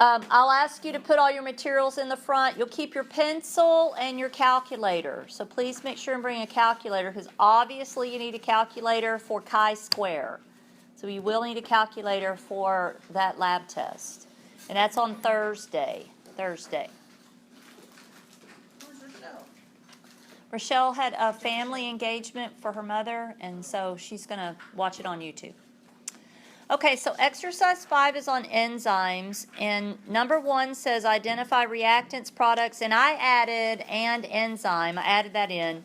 I'll ask you to put all your materials in the front. You'll keep your pencil and your calculator. So please make sure and bring a calculator because obviously you need a calculator for chi-square. So you will need a calculator for that lab test. And that's on Thursday. Where's Rochelle? Rochelle had a family engagement for her mother, and so she's going to watch it on YouTube. Okay, so exercise 5 is on enzymes, and number 1 says identify reactants, products, and I added and enzyme. I added that in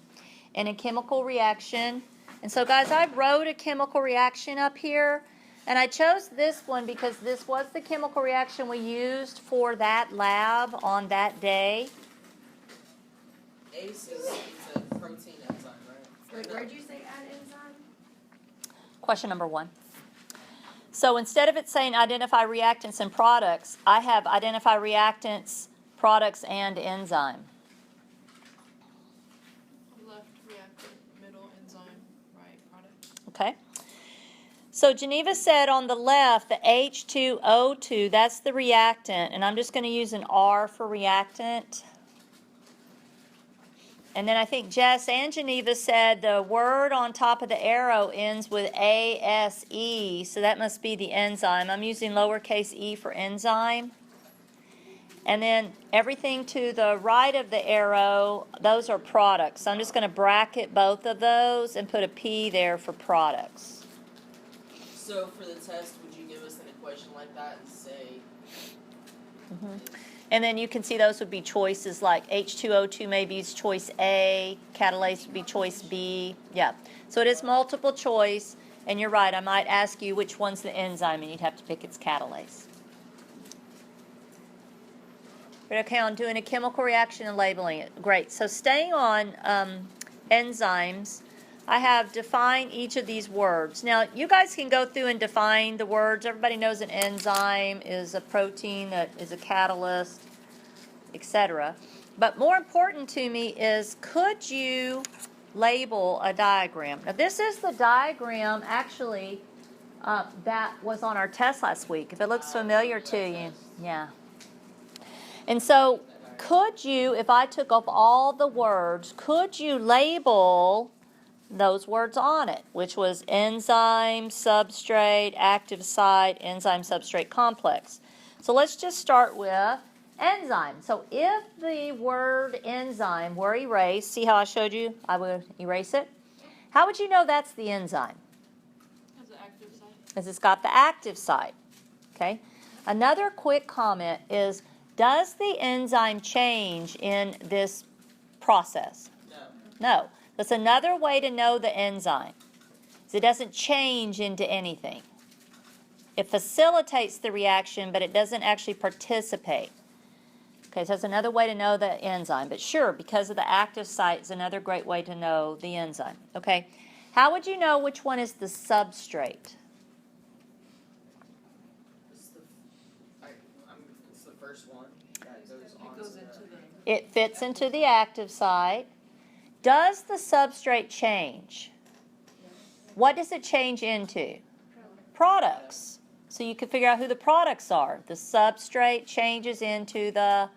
a chemical reaction. And so, guys, I wrote a chemical reaction up here, and I chose this one because this was the chemical reaction we used for that lab on that day. ACE is a protein enzyme, right? Wait, where'd you say add enzyme? Question number 1. So instead of it saying identify reactants and products, I have identify reactants, products, and enzyme. Left reactant, middle enzyme, right product. Okay. So Geneva said on the left, the H2O2, that's the reactant, and I'm just going to use an R for reactant. And then I think Jess and Geneva said the word on top of the arrow ends with ASE, so that must be the enzyme. I'm using lowercase e for enzyme. And then everything to the right of the arrow, those are products. So I'm just going to bracket both of those and put a P there for products. So for the test, would you give us an equation like that and say... And then you can see those would be choices like H2O2 maybe is choice A, catalase would be choice B. Yeah. So it is multiple choice, and you're right, I might ask you which one's the enzyme, and you'd have to pick its catalase. But okay, on doing a chemical reaction and labeling it. Great. So staying on enzymes, I have defined each of these words. Now, you guys can go through and define the words. Everybody knows an enzyme is a protein that is a catalyst, etc. But more important to me is, could you label a diagram? Now, this is the diagram, actually, that was on our test last week. If it looks familiar to you, yeah. And so, could you, if I took off all the words, could you label those words on it, which was enzyme, substrate, active site, enzyme, substrate, complex. So let's just start with enzyme. So if the word enzyme were erased, see how I showed you? I would erase it. How would you know that's the enzyme? Has an active site. Because it's got the active site. Okay. Another quick comment is, does the enzyme change in this process? No. That's another way to know the enzyme. It doesn't change into anything. It facilitates the reaction, but it doesn't actually participate. Okay, so that's another way to know the enzyme. But sure, because of the active site, it's another great way to know the enzyme. Okay, how would you know which one is the substrate? It's the first one that goes on. It fits into the active site. Does the substrate change? What does it change into? Products. So you can figure out who the products are. The substrate changes into the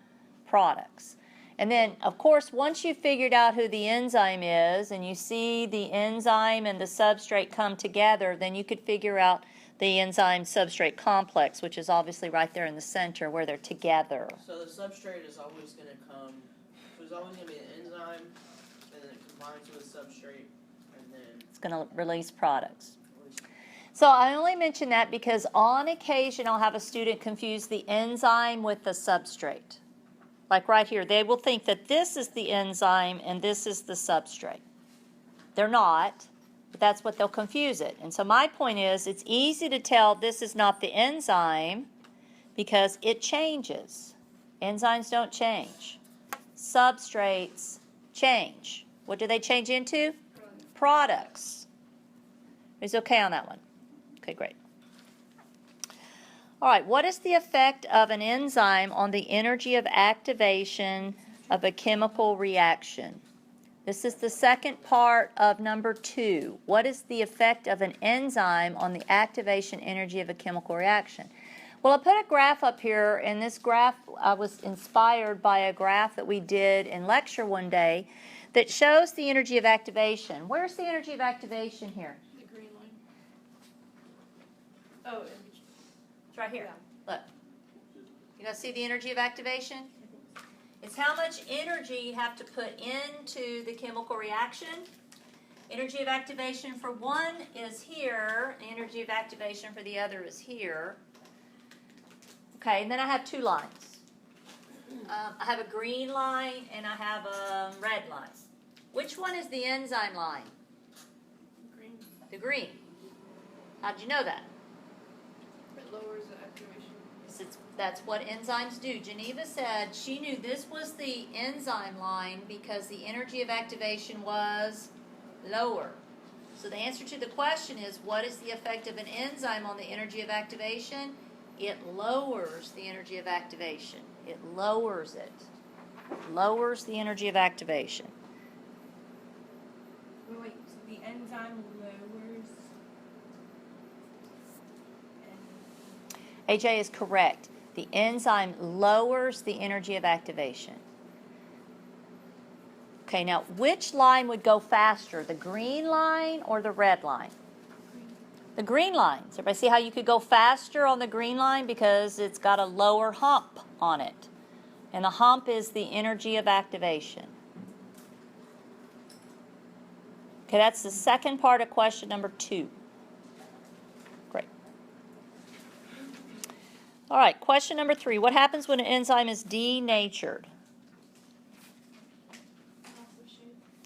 products. And then, of course, once you've figured out who the enzyme is and you see the enzyme and the substrate come together, then you could figure out the enzyme-substrate complex, which is obviously right there in the center where they're together. So the substrate is always going to come, there's always going to be an enzyme, and then it combines with a substrate, and then it's going to release products. So I only mention that because on occasion I'll have a student confuse the enzyme with the substrate. Like right here, they will think that this is the enzyme and this is the substrate. They're not, but that's what they'll confuse it. And so my point is, it's easy to tell this is not the enzyme because it changes. Enzymes don't change. Substrates change. What do they change into? Products. Is okay on that one? Okay, great. All right, what is the effect of an enzyme on the energy of activation of a chemical reaction? This is the second part of number 2. What is the effect of an enzyme on the activation energy of a chemical reaction? Well, I put a graph up here, and this graph was inspired by a graph that we did in lecture one day that shows the energy of activation. Where's the energy of activation here? The green line. Oh, It's right here. Look. You guys see the energy of activation? It's how much energy you have to put into the chemical reaction. Energy of activation for one is here. Energy of activation for the other is here. Okay, and then I have two lines. I have a green line and I have a red line. Which one is the enzyme line? green. The green. How'd you know that? It lowers the activation. That's what enzymes do. Geneva said she knew this was the enzyme line because the energy of activation was lower. So the answer to the question is, what is the effect of an enzyme on the energy of activation? It lowers the energy of activation. It lowers it. Lowers the energy of activation. Wait, so the enzyme lowers. AJ is correct. The enzyme lowers the energy of activation. Okay, now which line would go faster, the green line or the red line? The green line. So everybody see how you could go faster on the green line because it's got a lower hump on it. And the hump is the energy of activation. Okay, that's the second part of question number 2. Great. All right, question number 3. What happens when an enzyme is denatured?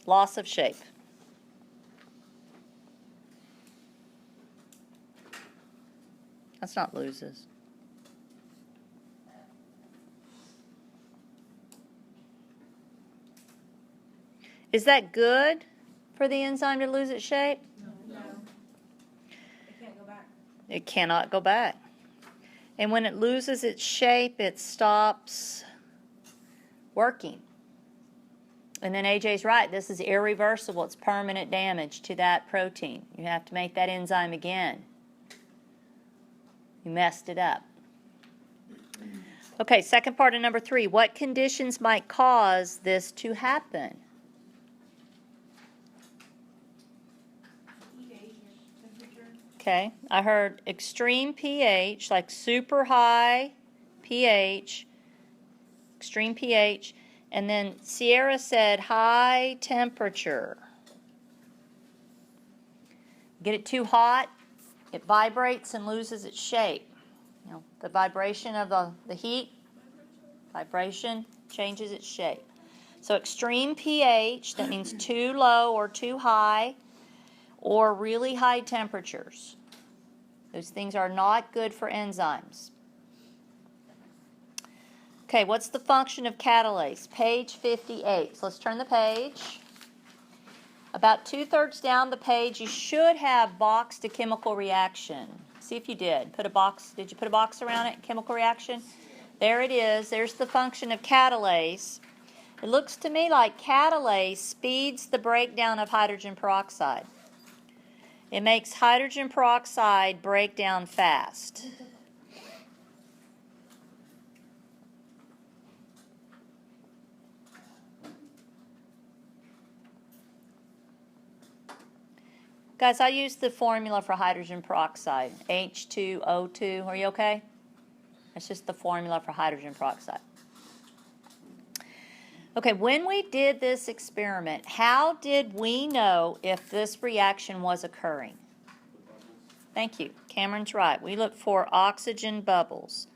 Loss of shape. That's not loses. Is that good for the enzyme to lose its shape? No. It can't go back. It cannot go back. And when it loses its shape, it stops working. And then AJ's right, this is irreversible. It's permanent damage to that protein. You have to make that enzyme again. You messed it up. Okay, second part of number 3. What conditions might cause this to happen? pH, temperature. Okay, I heard extreme pH, like super high pH, extreme pH, and then Sierra said high temperature. Get it too hot, it vibrates and loses its shape. You know, the vibration of the heat, vibration changes its shape. So extreme pH, that means too low or too high, or really high temperatures. Those things are not good for enzymes. Okay, what's the function of catalase? Page 58. So let's turn the page. About 2/3 down the page, you should have boxed a chemical reaction. See if you did. Put a box. Did you put a box around it? Chemical reaction? There it is. There's the function of catalase. It looks to me like catalase speeds the breakdown of hydrogen peroxide. It makes hydrogen peroxide break down fast. Guys, I used the formula for hydrogen peroxide, H2O2. Are you okay? That's just the formula for hydrogen peroxide. Okay, when we did this experiment, how did we know if this reaction was occurring? Thank you. Cameron's right. We look for oxygen bubbles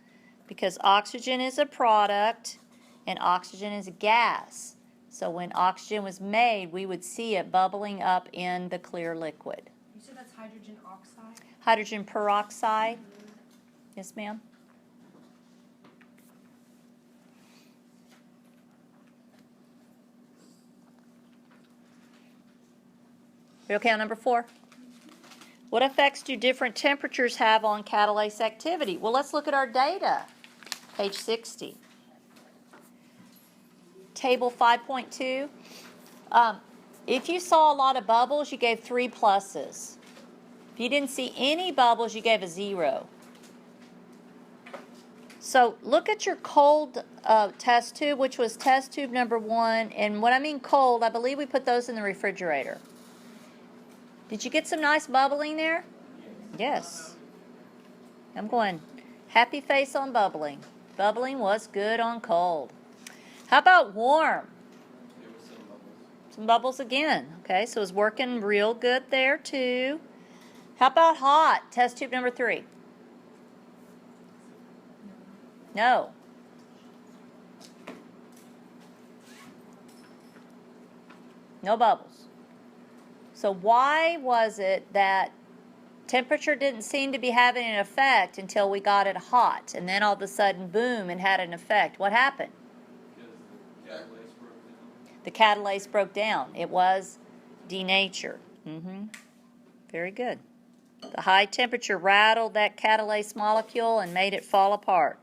because oxygen is a product and oxygen is a gas. So when oxygen was made, we would see it bubbling up in the clear liquid. You said that's hydrogen oxide? Hydrogen peroxide. Yes, ma'am? We okay on number 4? What effects do different temperatures have on catalase activity? Well, let's look at our data. Page 60. Table 5.2. If you saw a lot of bubbles, you gave 3 pluses. If you didn't see any bubbles, you gave a 0. So look at your cold test tube, which was test tube number 1. And when I mean cold, I believe we put those in the refrigerator. Did you get some nice bubbling there? Yes. I'm going happy face on bubbling. Bubbling was good on cold. How about warm? There was some bubbles. Some bubbles again. Okay, so it's working real good there too. How about hot? Test tube number 3. No. No bubbles. So why was it that temperature didn't seem to be having an effect until we got it hot, and then all of a sudden, boom, it had an effect? What happened? Because the catalase broke down. The catalase broke down. It was denatured. Very good. The high temperature rattled that catalase molecule and made it fall apart.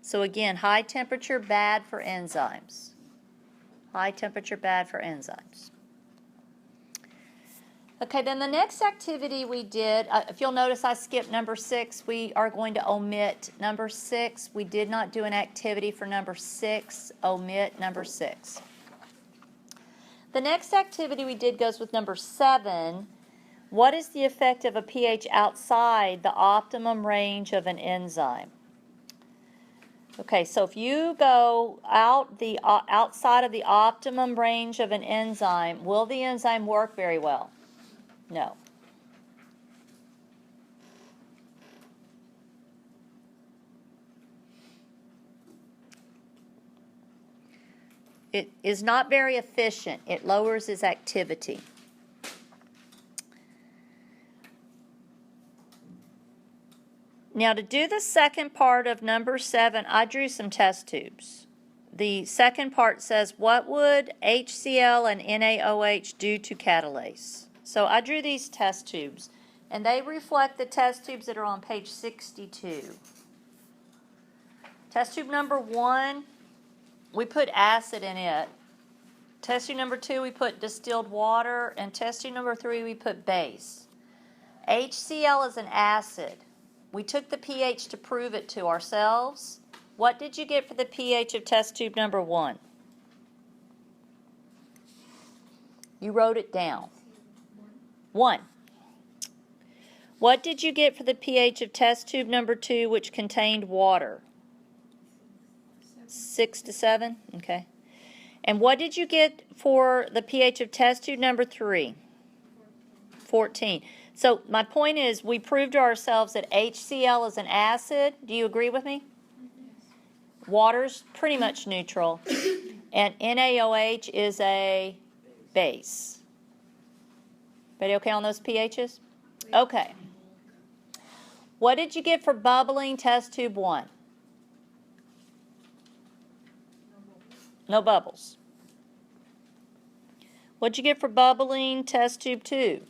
So again, high temperature, bad for enzymes. High temperature, bad for enzymes. Okay, then the next activity we did, if you'll notice I skipped number 6. We are going to omit number 6. We did not do an activity for number 6. Omit number 6. The next activity we did goes with number 7. What is the effect of a pH outside the optimum range of an enzyme? Okay, so if you go outside of the optimum range of an enzyme, will the enzyme work very well? No. It is not very efficient. It lowers its activity. Now, to do the second part of number 7, I drew some test tubes. The second part says, what would HCl and NaOH do to catalase? So I drew these test tubes, and they reflect the test tubes that are on page 62. Test tube number 1, we put acid in it. Test tube number 2, we put distilled water, and test tube number 3, we put base. HCl is an acid. We took the pH to prove it to ourselves. What did you get for the pH of test tube number 1? You wrote it down. 1. What did you get for the pH of test tube number 2, which contained water? 6 to 7? Okay. And what did you get for the pH of test tube number 3? 14. So my point is, we proved to ourselves that HCl is an acid. Do you agree with me? Water's pretty much neutral. And NaOH is a base. Everybody okay on those pHs? Okay. What did you get for bubbling test tube 1? No bubbles. What did you get for bubbling test tube 2?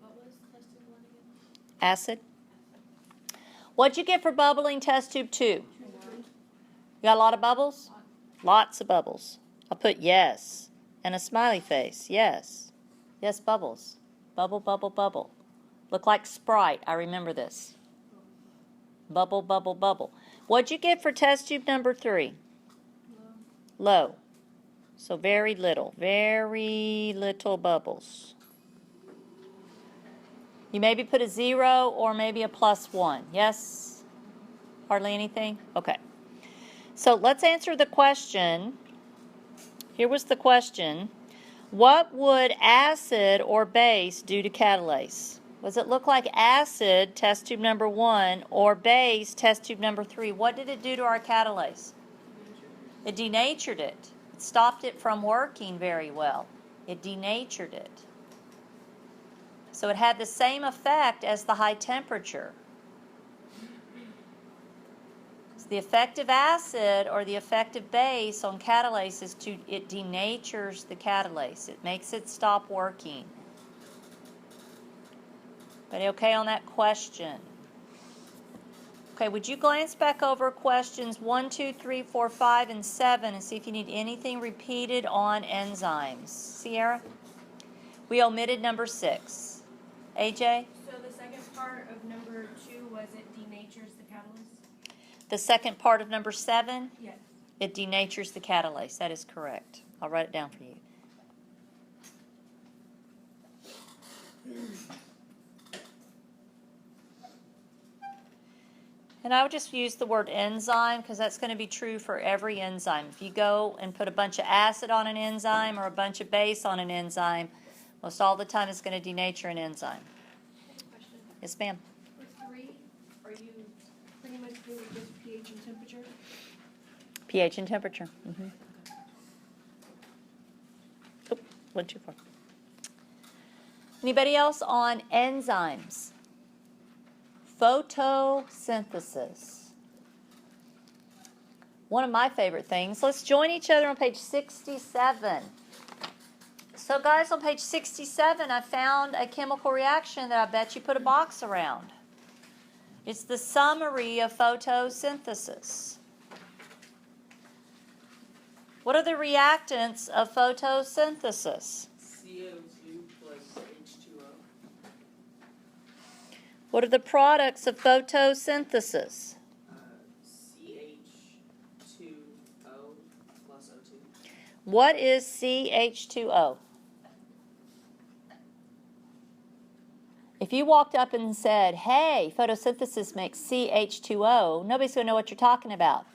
What was test tube 1 again? Acid. What'd you get for bubbling test tube 2? You got a lot of bubbles? Lots of bubbles. I'll put yes and a smiley face. Yes. Yes, bubbles. Bubble, bubble, bubble. Look like Sprite. I remember this. Bubble, bubble, bubble. What'd you get for test tube number 3? Low. So very little bubbles. You maybe put a 0 or maybe a +1. Yes? Hardly anything? Okay. So let's answer the question. Here was the question. What would acid or base do to catalase? Does it look like acid, test tube number 1, or base, test tube number 3? What did it do to our catalase? It denatured it. It stopped it from working very well. It denatured it. So it had the same effect as the high temperature. So the effective acid or the effective base on catalase is it denatures the catalase. It makes it stop working. But okay on that question? Okay, would you glance back over questions 1, 2, 3, 4, 5, and 7 and see if you need anything repeated on enzymes? Sierra? We omitted number 6. AJ? So the second part of number was it denatures the catalase? The second part of number 7, Yes. it denatures the catalase. That is correct. I'll write it down for you. And I would just use the word enzyme because that's going to be true for every enzyme. If you go and put a bunch of acid on an enzyme or a bunch of base on an enzyme, most all the time it's going to denature an enzyme. Question. Yes, ma'am. For 3, are you pretty much doing just pH and temperature? pH and temperature. Oh, went too far. Anybody else on enzymes? Photosynthesis. One of my favorite things. Let's join each other on page 67. So guys, on page 67, I found a chemical reaction that I bet you put a box around. It's the summary of photosynthesis. What are the reactants of photosynthesis? CO2 plus H2O. What are the products of photosynthesis? CH2O plus O2. What is CH2O? If you walked up and said, hey, photosynthesis makes CH2O, nobody's going to know what you're talking about.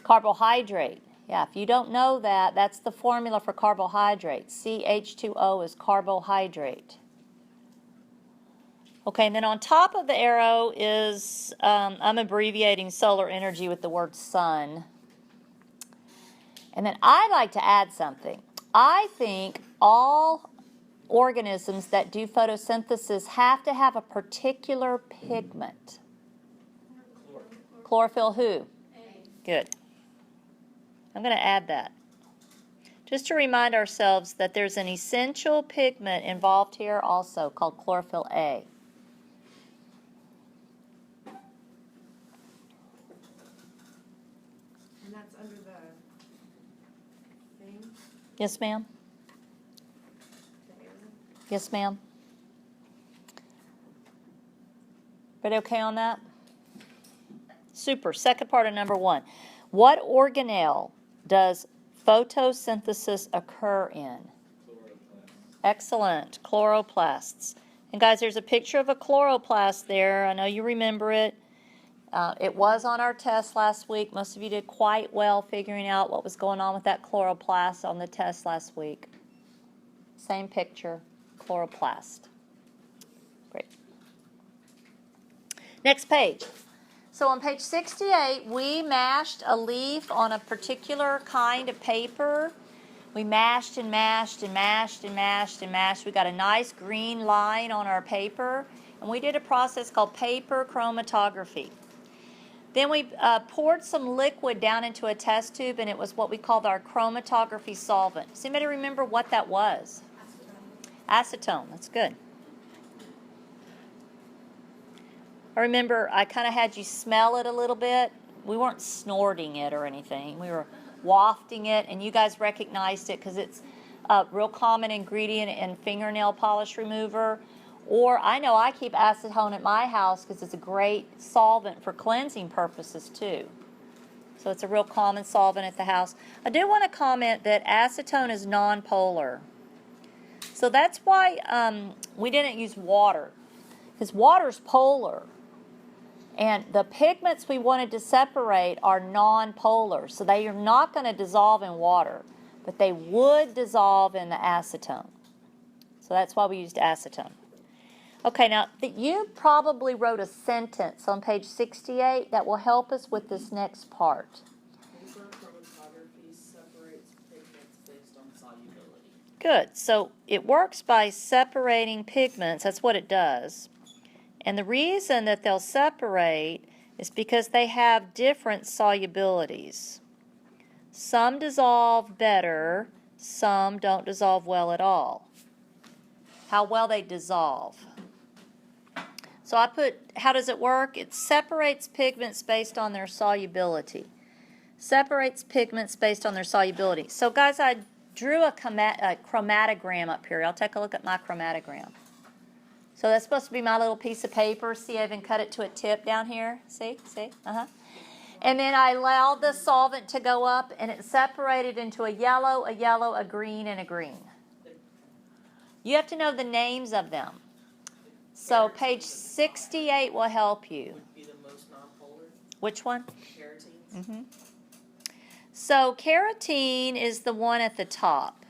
Carbohydrate. Yeah, if you don't know that, that's the formula for carbohydrate. CH2O is carbohydrate. Okay, and then on top of the arrow is, I'm abbreviating solar energy with the word sun. And then I'd like to add something. I think all organisms that do photosynthesis have to have a particular pigment. Chlorophyll who? Good. I'm going to add that. Just to remind ourselves that there's an essential pigment involved here also called chlorophyll A. And that's under the thing, Yes, ma'am? the arrow? Yes, ma'am? Everybody okay on that? Super. Second part of number 1. What organelle does photosynthesis occur in? Chloroplasts. Excellent. Chloroplasts. And guys, there's a picture of a chloroplast there. I know you remember it. It was on our test last week. Most of you did quite well figuring out what was going on with that chloroplast on the test last week. Same picture, chloroplast. Great. Next page. So on page 68, we mashed a leaf on a particular kind of paper. We mashed and mashed and mashed and mashed and mashed. We got a nice green line on our paper. And we did a process called paper chromatography. Then we poured some liquid down into a test tube, and it was what we called our chromatography solvent. Does anybody remember what that was? Acetone. That's good. I remember I kind of had you smell it a little bit. We weren't snorting it or anything. We were wafting it, and you guys recognized it because it's a real common ingredient in fingernail polish remover. Or I know I keep acetone at my house because it's a great solvent for cleansing purposes too. So it's a real common solvent at the house. I do want to comment that acetone is nonpolar. So that's why we didn't use water, because water's polar. And the pigments we wanted to separate are nonpolar, so they are not going to dissolve in water, but they would dissolve in the acetone. So that's why we used acetone. Okay, now you probably wrote a sentence on page 68 that will help us with this next part. Paper chromatography separates pigments based on solubility. Good. So it works by separating pigments. That's what it does. And the reason that they'll separate is because they have different solubilities. Some dissolve better, some don't dissolve well at all. How well they dissolve. So I put, how does it work? It separates pigments based on their solubility. Separates pigments based on their solubility. So guys, I drew a chromatogram up here. I'll take a look at my chromatogram. So that's supposed to be my little piece of paper. See, I even cut it to a tip down here. See? And then I allowed the solvent to go up, and it separated into a yellow, a green, and a green. You have to know the names of them. So page 68 will help you. Would be the most nonpolar. Which one? Keratines. So carotene is the one at the top.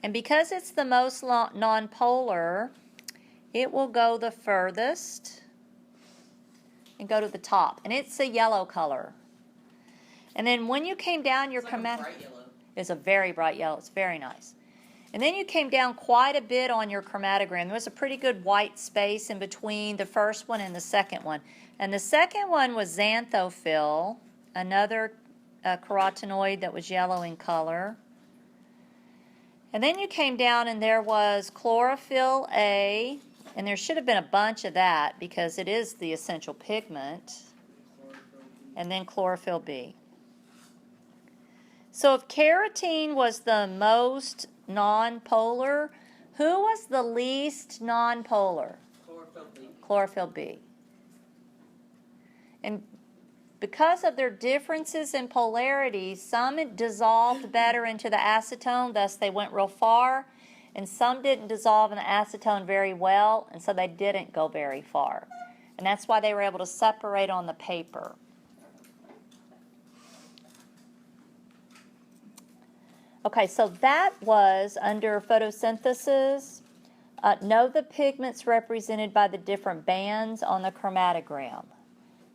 And because it's the most nonpolar, it will go the furthest and go to the top. And it's a yellow color. And then when you came down your It's like a chromatograph, bright yellow. it's a very bright yellow. It's very nice. And then you came down quite a bit on your chromatogram. There was a pretty good white space in between the first one and the second one. And the second one was xanthophyll, another carotenoid that was yellow in color. And then you came down and there was chlorophyll A, and there should have been a bunch of that because it is the essential pigment, and then chlorophyll B. So if carotene was the most nonpolar, who was the least nonpolar? Chlorophyll B. Chlorophyll B. And because of their differences in polarity, some dissolved better into the acetone, thus they went real far, and some didn't dissolve in the acetone very well, and so they didn't go very far. And that's why they were able to separate on the paper. Okay, so that was under photosynthesis. Know the pigments represented by the different bands on the chromatogram.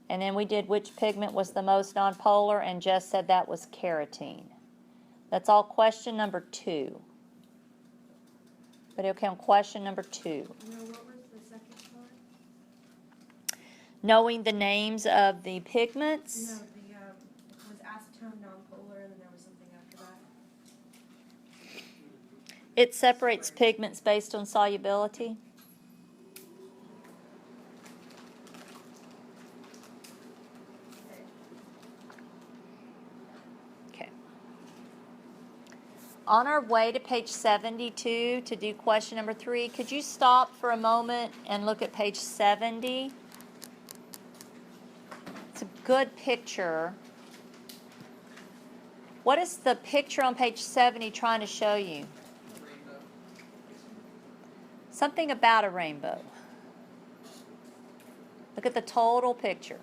And then we did which pigment was the most nonpolar, and Jess said that was carotene. That's all question number 2. But okay, on question number 2. No, what was the second part? Knowing the names of the pigments. No, it was acetone, nonpolar, and then there was something after that. It separates pigments based on solubility. On our way to page 72 to do question number 3, could you stop for a moment and look at page 70? It's a good picture. What is the picture on page 70 trying to show you? Rainbow. Something about a rainbow. Look at the total picture.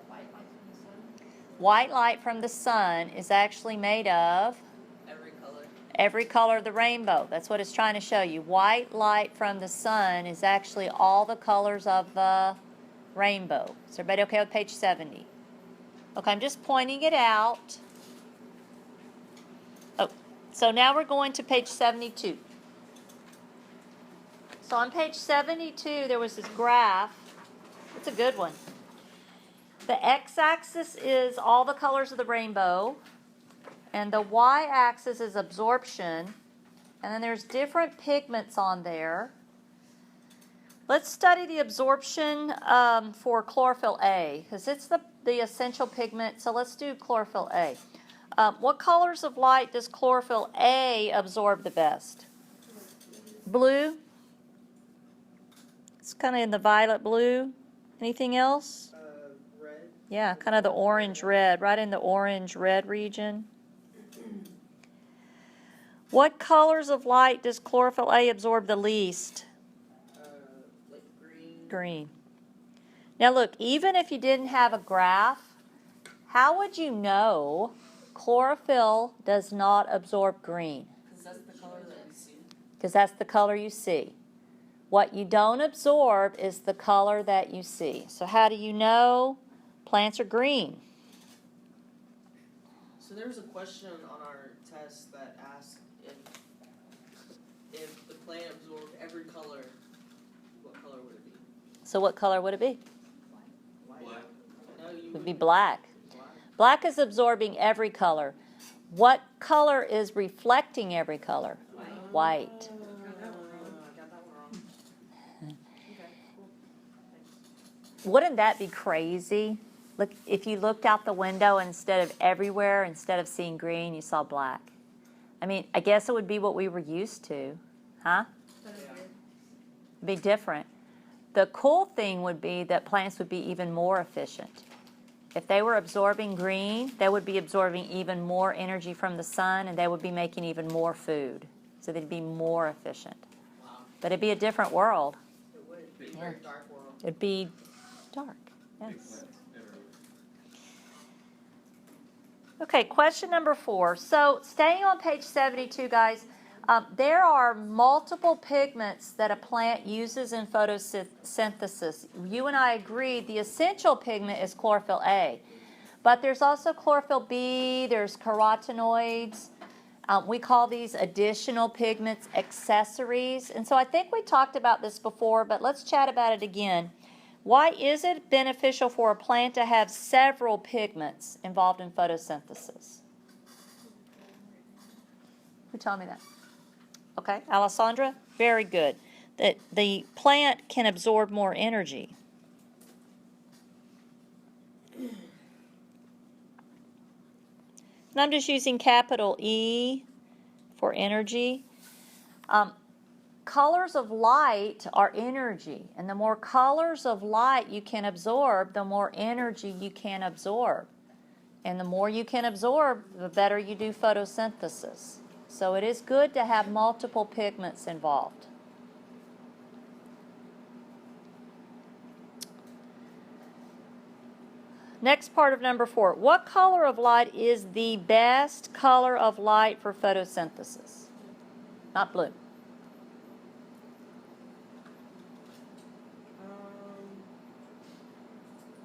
White light from the sun. White light from the sun is actually made of Every color. every color of the rainbow. That's what it's trying to show you. White light from the sun is actually all the colors of the rainbow. Is everybody okay with page 70? Okay, I'm just pointing it out. Oh, so now we're going to page 72. So on page 72, there was this graph. It's a good one. The x-axis is all the colors of the rainbow, and the y-axis is absorption, and then there's different pigments on there. Let's study the absorption for chlorophyll A, because it's the essential pigment, so let's do chlorophyll A. What colors of light does chlorophyll A absorb the best? Blue. It's kind of in the violet blue. Anything else? Red. Yeah, kind of the orange-red, right in the orange-red region. What colors of light does chlorophyll A absorb the least? Like green. Green. Now look, even if you didn't have a graph, how would you know chlorophyll does not absorb green? Because that's the color that you see. Because that's the color you see. What you don't absorb is the color that you see. So how do you know plants are green? So there was a question on our test that asked if the plant absorbed every color, what color would it be? So what color would it be? White. Black. No, you It would would be black. Black. Black is absorbing every color. What color is reflecting every color? White. I got that one wrong. Wouldn't that be crazy? Look, if you looked out the window instead of everywhere, instead of seeing green, you saw black. I mean, I guess it would be what we were used to, huh? That is very It'd be different. The cool thing would be that plants would be even more efficient. If they were absorbing green, they would be absorbing even more energy from the sun, and they would be making even more food. So they'd be more efficient. Wow. But it'd be a different world. It would be a Yeah. very dark world. It'd be dark. Big Yes. plants everywhere. Okay, question number 4. So staying on page 72, guys, there are multiple pigments that a plant uses in photosynthesis. You and I agreed the essential pigment is chlorophyll A, but there's also chlorophyll B, there's carotenoids. We call these additional pigments accessories. And so I think we talked about this before, but let's chat about it again. Why is it beneficial for a plant to have several pigments involved in photosynthesis? Who told me that? Okay, Alessandra? Very good. That the plant can absorb more energy. And I'm just using capital E for energy. Colors of light are energy, and the more colors of light you can absorb, the more energy you can absorb. And the more you can absorb, the better you do photosynthesis. So it is good to have multiple pigments involved. Next part of number 4. What color of light is the best color of light for photosynthesis? Not blue.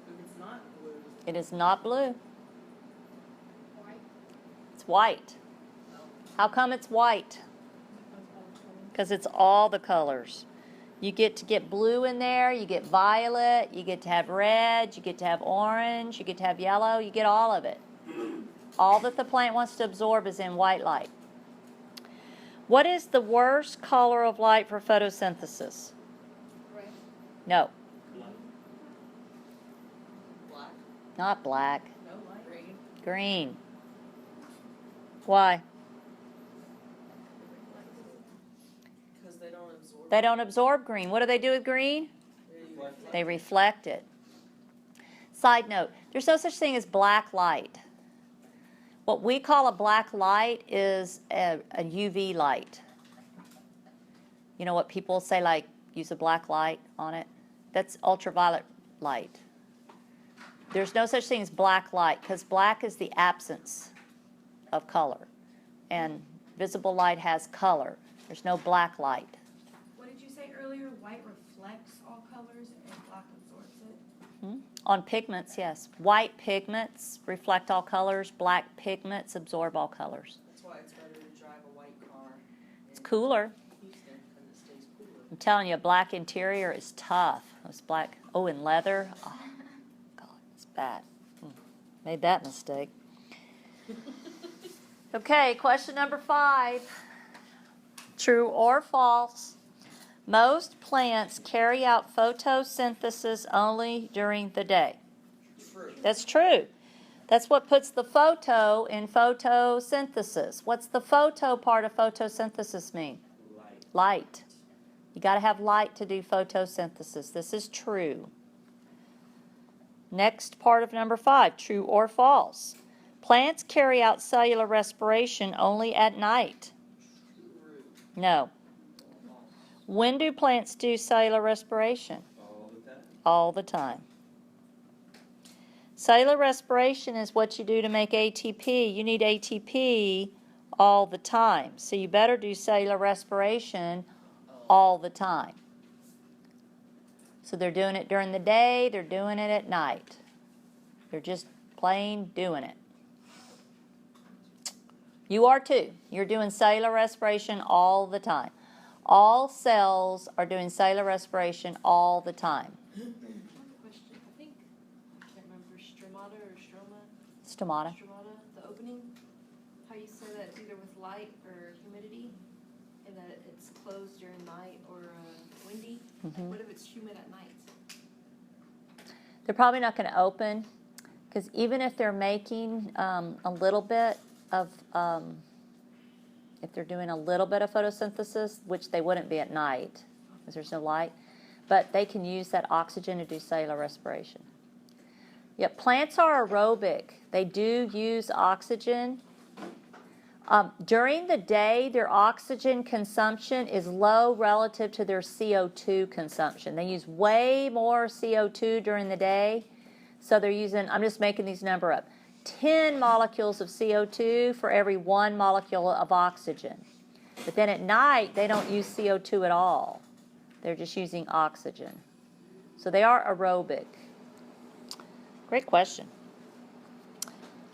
If it's not blue, It is not blue. White. It's white. How come it's white? Because it's all the colors. You get to get blue in there, you get violet, you get to have red, you get to have orange, you get to have yellow, you get all of it. All that the plant wants to absorb is in white light. What is the worst color of light for photosynthesis? Red. No, black, not black. no light, green. Green. Why? Because they don't absorb. They don't absorb green. What do they do with green? They reflect it. Side note, there's no such thing as black light. What we call a black light is a UV light. You know what people say, like, use a black light on it? That's ultraviolet light. There's no such thing as black light, because black is the absence of color. And visible light has color. There's no black light. What did you say earlier? White reflects all colors and black absorbs it? On pigments, yes. White pigments reflect all colors. Black pigments absorb all colors. That's why it's better to drive a white car It's in cooler. Houston because it stays cooler. I'm telling you, a black interior is tough. It's black. Oh, and leather. Oh, God, it's bad. Made that mistake. Okay, question number 5. True or false? Most plants carry out photosynthesis only during the day. True. That's true. That's what puts the photo in photosynthesis. What's the photo part of photosynthesis mean? Light. Light. You got to have light to do photosynthesis. This is true. Next part of number 5, true or false? Plants carry out cellular respiration only at night. True. No. When do plants do cellular respiration? All the time. All the time. Cellular respiration is what you do to make ATP. You need ATP all the time. So you better do cellular respiration all the time. So they're doing it during the day, they're doing it at night. They're just plain doing it. You are too. You're doing cellular respiration all the time. All cells are doing cellular respiration all the time. I have a question. I think, I can't remember, stromata or Stomata. stromata, the opening, how you say that it's either with light or humidity, and that it's closed during night or windy. What if it's humid at night? They're probably not going to open, because even if they're making a little bit of, if they're doing a little bit of photosynthesis, which they wouldn't be at night, because there's no light. But they can use that oxygen to do cellular respiration. Yep, plants are aerobic. They do use oxygen. During the day, their oxygen consumption is low relative to their CO2 consumption. They use way more CO2 during the day. So they're using, I'm just making these numbers up, 10 molecules of CO2 for every 1 molecule of oxygen. But then at night, they don't use CO2 at all. They're just using oxygen. So they are aerobic. Great question.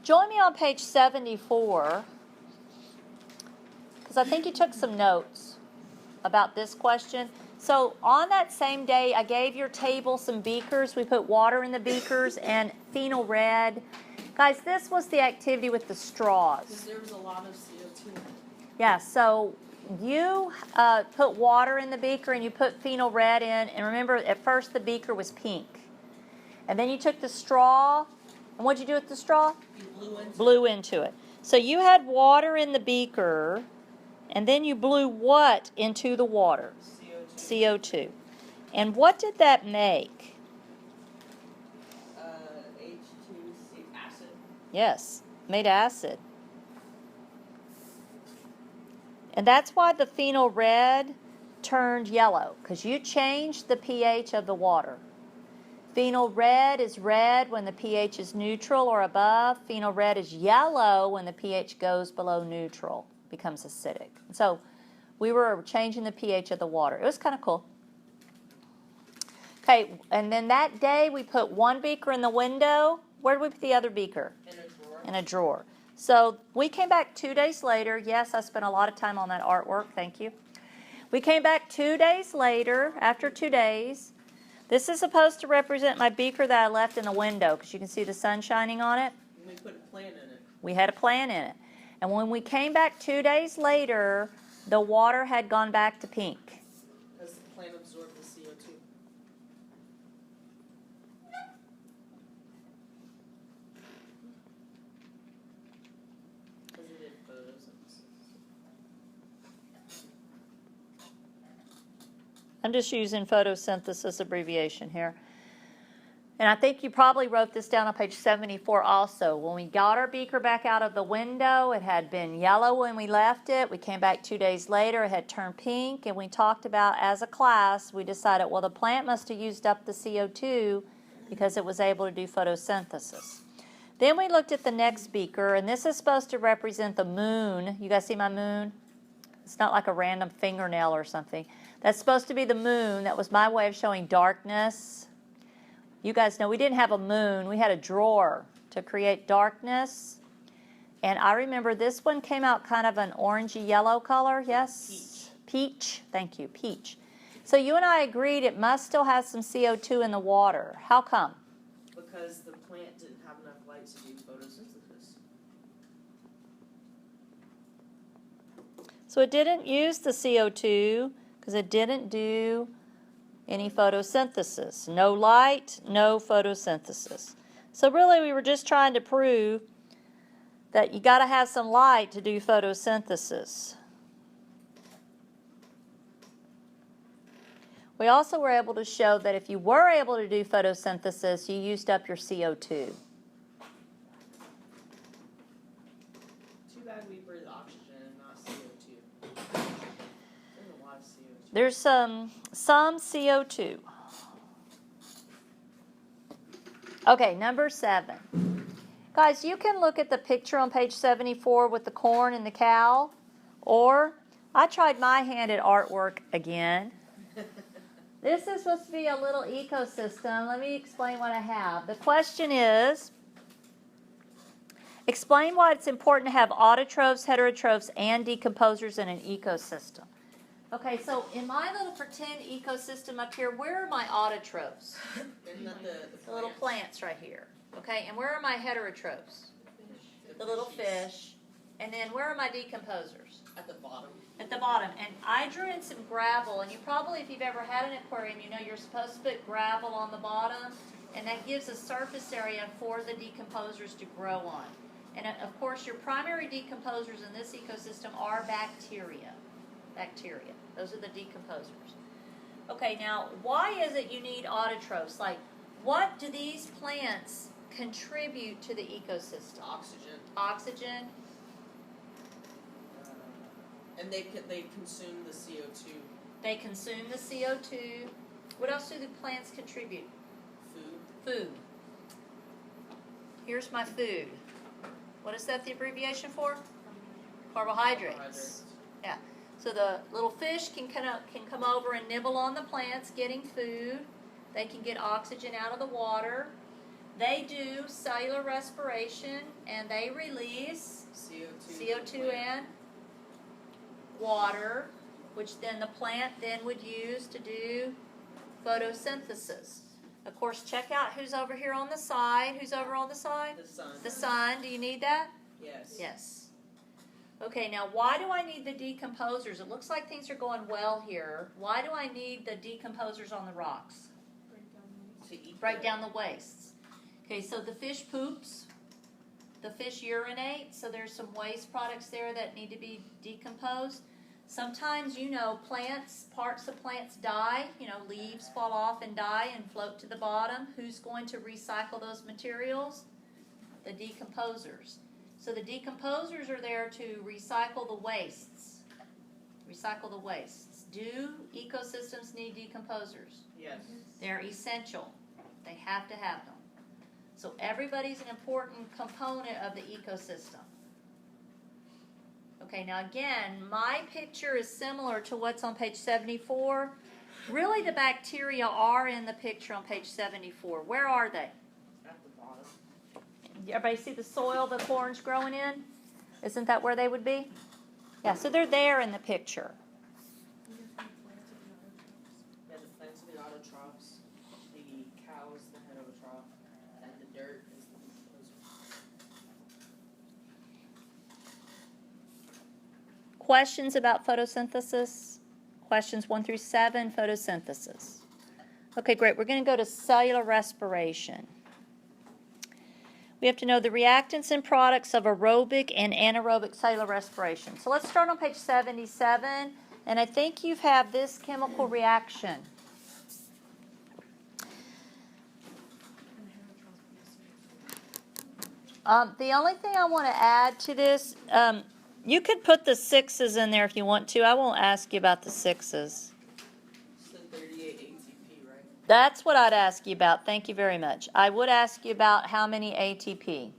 Join me on page 74, because I think you took some notes about this question. So on that same day, I gave your table some beakers. We put water in the beakers and phenol red. Guys, this was the activity with the straws. Because there was a lot of CO2 in it. Yeah, so you put water in the beaker and you put phenol red in. And remember, at first the beaker was pink. And then you took the straw, and what'd you do with the straw? You Blew into it. So you had water in the beaker, and then you blew what into the water? CO2. And what did that make? H2C acid. Yes, made acid. And that's why the phenol red turned yellow, because you changed the pH of the water. Phenol red is red when the pH is neutral or above. Phenol red is yellow when the pH goes below neutral, becomes acidic. So we were changing the pH of the water. It was kind of cool. Okay, and then that day we put one beaker in the window. Where did we put the other beaker? In a drawer. In a drawer. So we came back 2 days later. Yes, I spent a lot of time on that artwork. Thank you. We came back 2 days later, after 2 days. This is supposed to represent my beaker that I left in the window, because you can see the sun shining on it. And we put a plant in it. We had a plant in it. And when we came back 2 days later, the water had gone back to pink. Because the plant absorbed the CO2. Because it did photosynthesis. I'm just using photosynthesis abbreviation here. And I think you probably wrote this down on page 74 also. When we got our beaker back out of the window, it had been yellow when we left it. We came back 2 days later, it had turned pink. And we talked about, as a class, we decided, well, the plant must have used up the CO2 because it was able to do photosynthesis. Then we looked at the next beaker, and this is supposed to represent the moon. You guys see my moon? It's not like a random fingernail or something. That's supposed to be the moon. That was my way of showing darkness. You guys know we didn't have a moon. We had a drawer to create darkness. And I remember this one came out kind of an orangey yellow color. Yes? Peach. Thank you. Peach. So you and I agreed it must still have some CO2 in the water. How come? Because the plant didn't have enough light to do photosynthesis. So it didn't use the CO2 because it didn't do any photosynthesis. No light, no photosynthesis. So really we were just trying to prove that you got to have some light to do photosynthesis. We also were able to show that if you were able to do photosynthesis, you used up your CO2. Too bad we breathe oxygen and not CO2. There's a lot of CO2. There's some CO2. Okay, number 7. Guys, you can look at the picture on page 74 with the corn and the cow, or I tried my hand at artwork again. This is supposed to be a little ecosystem. Let me explain what I have. The question is, explain why it's important to have autotrophs, heterotrophs, and decomposers in an ecosystem. Okay, so in my little pretend ecosystem up here, where are my autotrophs? Isn't that The little plants right here. Okay, and where are my heterotrophs? The little fish. And then where are my decomposers? At the bottom. At the bottom. And I drew in some gravel, and you probably, if you've ever had an aquarium, you know you're supposed to put gravel on the bottom, and that gives a surface area for the decomposers to grow on. And of course, your primary decomposers in this ecosystem are bacteria. Bacteria. Those are the decomposers. Okay, now, why is it you need autotrophs? Like, what do these plants contribute to the ecosystem? Oxygen. Oxygen. And they consume the CO2. They consume the CO2. What else do the plants contribute? Food. Here's my food. What is that the abbreviation for? Carbohydrates. Yeah. So the little fish can come over and nibble on the plants, getting food. They can get oxygen out of the water. They do cellular respiration, and they release CO2 and water, which then the plant then would use to do photosynthesis. Of course, check out who's over here on the side. Who's over on the side? The sun. The sun. Do you need that? Yes. Yes. Okay, now why do I need the decomposers? It looks like things are going well here. Why do I need the decomposers on the rocks? Break down the wastes. Okay, so the fish poops. The fish urinate, so there's some waste products there that need to be decomposed. Sometimes, plants, parts of plants die. Leaves fall off and die and float to the bottom. Who's going to recycle those materials? The decomposers. So the decomposers are there to recycle the wastes. Recycle the wastes. Do ecosystems need decomposers? Yes. They're essential. They have to have them. So everybody's an important component of the ecosystem. Okay, now again, my picture is similar to what's on page 74. Really, the bacteria are in the picture on page 74. Where are they? At the bottom. Everybody see the soil the corn's growing in? Isn't that where they would be? Yeah, so they're there in the picture. Yeah, the plants are the autotrophs, the cow is the heterotroph, and the dirt is the decomposer. Questions about photosynthesis? Questions 1 through 7, photosynthesis. Okay, great. We're going to go to cellular respiration. We have to know the reactants and products of aerobic and anaerobic cellular respiration. So let's start on page 77, and I think you have this chemical reaction. The only thing I want to add to this, you could put the 6s in there if you want to. I won't ask you about the 6s. It's the 38 ATP, right? That's what I'd ask you about. Thank you very much. I would ask you about how many ATP.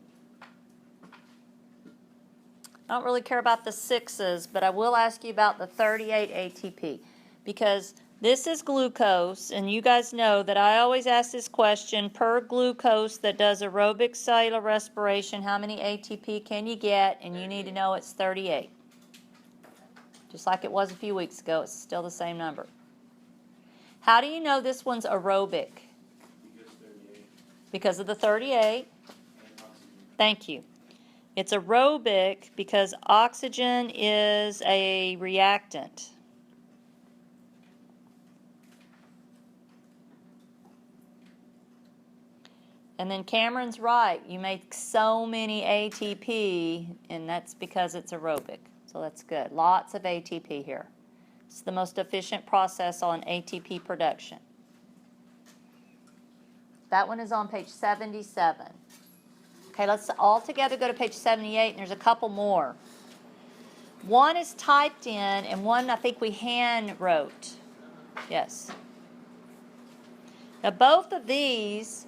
I don't really care about the 6s, but I will ask you about the 38 ATP because this is glucose, and you guys know that I always ask this question, per glucose that does aerobic cellular respiration, how many ATP can you get? And you need to know it's 38. Just like it was a few weeks ago, it's still the same number. How do you know this one's aerobic? Because of the 38. Thank you. It's aerobic because oxygen is a reactant. And then Cameron's right. You make so many ATP, and that's because it's aerobic. So that's good. Lots of ATP here. It's the most efficient process on ATP production. That one is on page 77. Okay, let's all together go to page 78, and there's a couple more. One is typed in, and one I think we hand wrote. Yes. Now both of these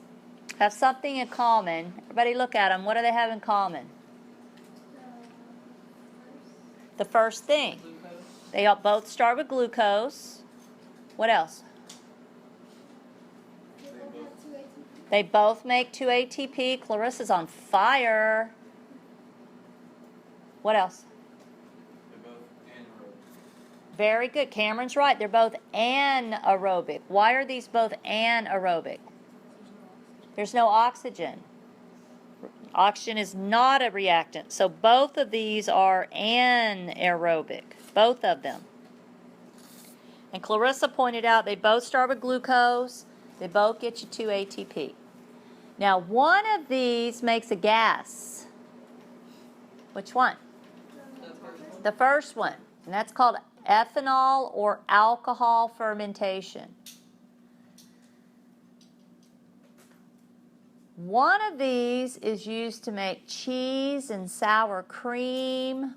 have something in common. Everybody look at them. What do they have in common? The first thing. Glucose. They all both start with glucose. What else? They both make 2 ATP. Clarissa's on fire. What else? They're both anaerobic. Very good. Cameron's right. They're both anaerobic. Why are these both anaerobic? There's no oxygen. Oxygen is not a reactant. So both of these are anaerobic. Both of them. And Clarissa pointed out they both start with glucose. They both get you 2 ATP. Now one of these makes a gas. Which one? The first one. The first one. And that's called ethanol or alcohol fermentation. One of these is used to make cheese and sour cream.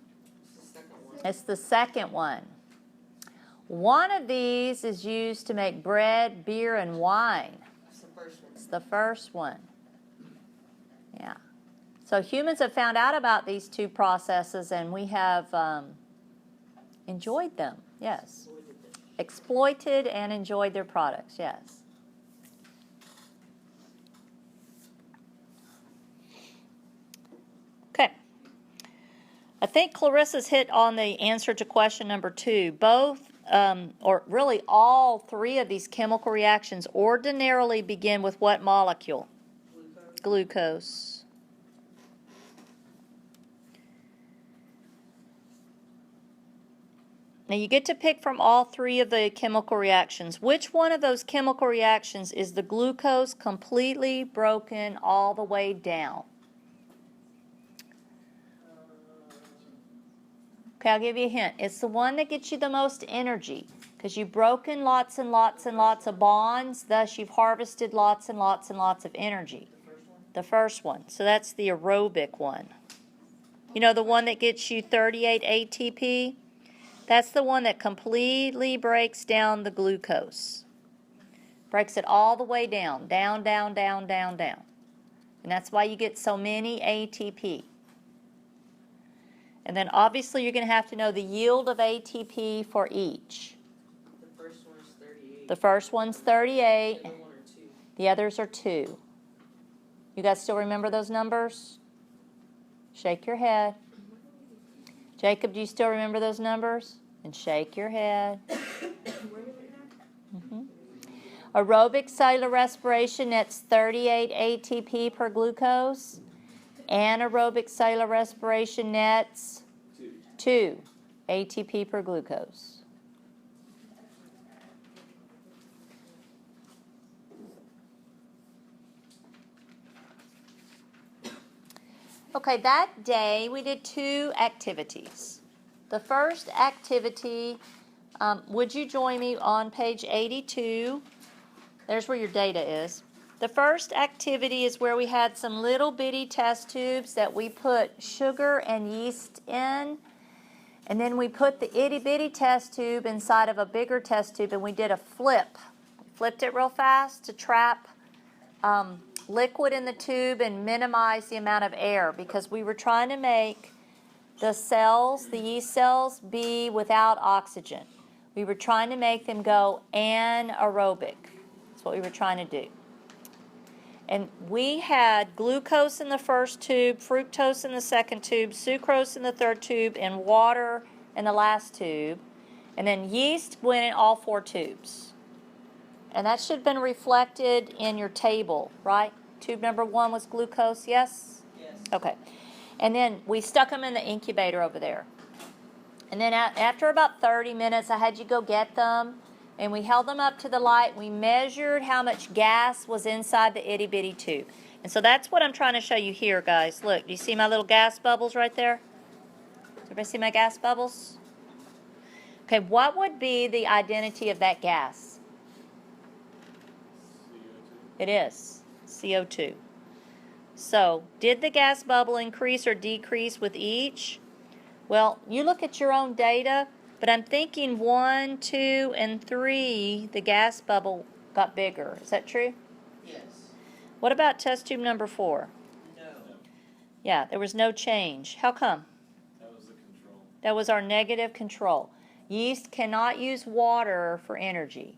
It's the second one. One of these is used to make bread, beer, and wine. That's the first one. It's the first one. Yeah. So humans have found out about these two processes, and we have enjoyed them. Yes. Exploited and enjoyed their products. Yes. Okay. I think Clarissa's hit on the answer to question number 2. Both, or really all 3 of these chemical reactions ordinarily begin with what molecule? Glucose. Now you get to pick from all 3 of the chemical reactions. Which one of those chemical reactions is the glucose completely broken all the way down? Okay, I'll give you a hint. It's the one that gets you the most energy because you've broken lots and lots and lots of bonds, thus you've harvested lots and lots and lots of energy. The first one. So that's the aerobic one. You know, the one that gets you 38 ATP? That's the one that completely breaks down the glucose. Breaks it all the way down. Down, down, down, down, down. And that's why you get so many ATP. And then obviously you're going to have to know the yield of ATP for each. The first one is 38. The first one's 38. The other one are 2. The others are 2. You guys still remember those numbers? Shake your head. Jacob, do you still remember those numbers? And shake your head. Aerobic cellular respiration, that's 38 ATP per glucose. Anaerobic cellular respiration nets 2 ATP per glucose. Okay, that day we did 2 activities. The first activity, would you join me on page 82? There's where your data is. The first activity is where we had some little bitty test tubes that we put sugar and yeast in. And then we put the itty bitty test tube inside of a bigger test tube and we did a flip. We flipped it real fast to trap liquid in the tube and minimize the amount of air because we were trying to make the cells, the yeast cells, be without oxygen. We were trying to make them go anaerobic. That's what we were trying to do. And we had glucose in the first tube, fructose in the second tube, sucrose in the third tube, and water in the last tube. And then yeast went in all 4 tubes. And that should have been reflected in your table, right? Tube number 1 was glucose, yes? Yes. Okay. And then we stuck them in the incubator over there. And then after about 30 minutes, I had you go get them. And we held them up to the light. We measured how much gas was inside the itty bitty tube. And so that's what I'm trying to show you here, guys. Look, do you see my little gas bubbles right there? Does everybody see my gas bubbles? Okay, what would be the identity of that gas? CO2. It is CO2. So, did the gas bubble increase or decrease with each? Well, you look at your own data, but I'm thinking 1, 2, and 3, the gas bubble got bigger. Is that true? Yes. What about test tube number 4? No. Yeah, there was no change. How come? That was the control. That was our negative control. Yeast cannot use water for energy.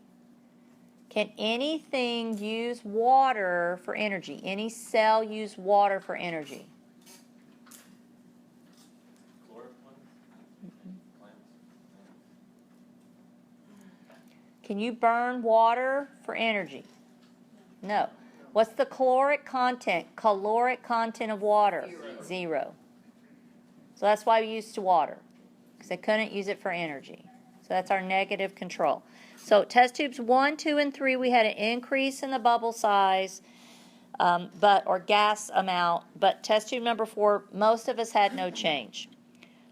Can anything use water for energy? Any cell use water for energy? Chlorophyll? Plants? Can you burn water for energy? No. What's the caloric content of water? 0. So that's why we used to water, because they couldn't use it for energy. So that's our negative control. So test tubes 1, 2, and 3, we had an increase in the bubble size, or gas amount. But test tube number 4, most of us had no change.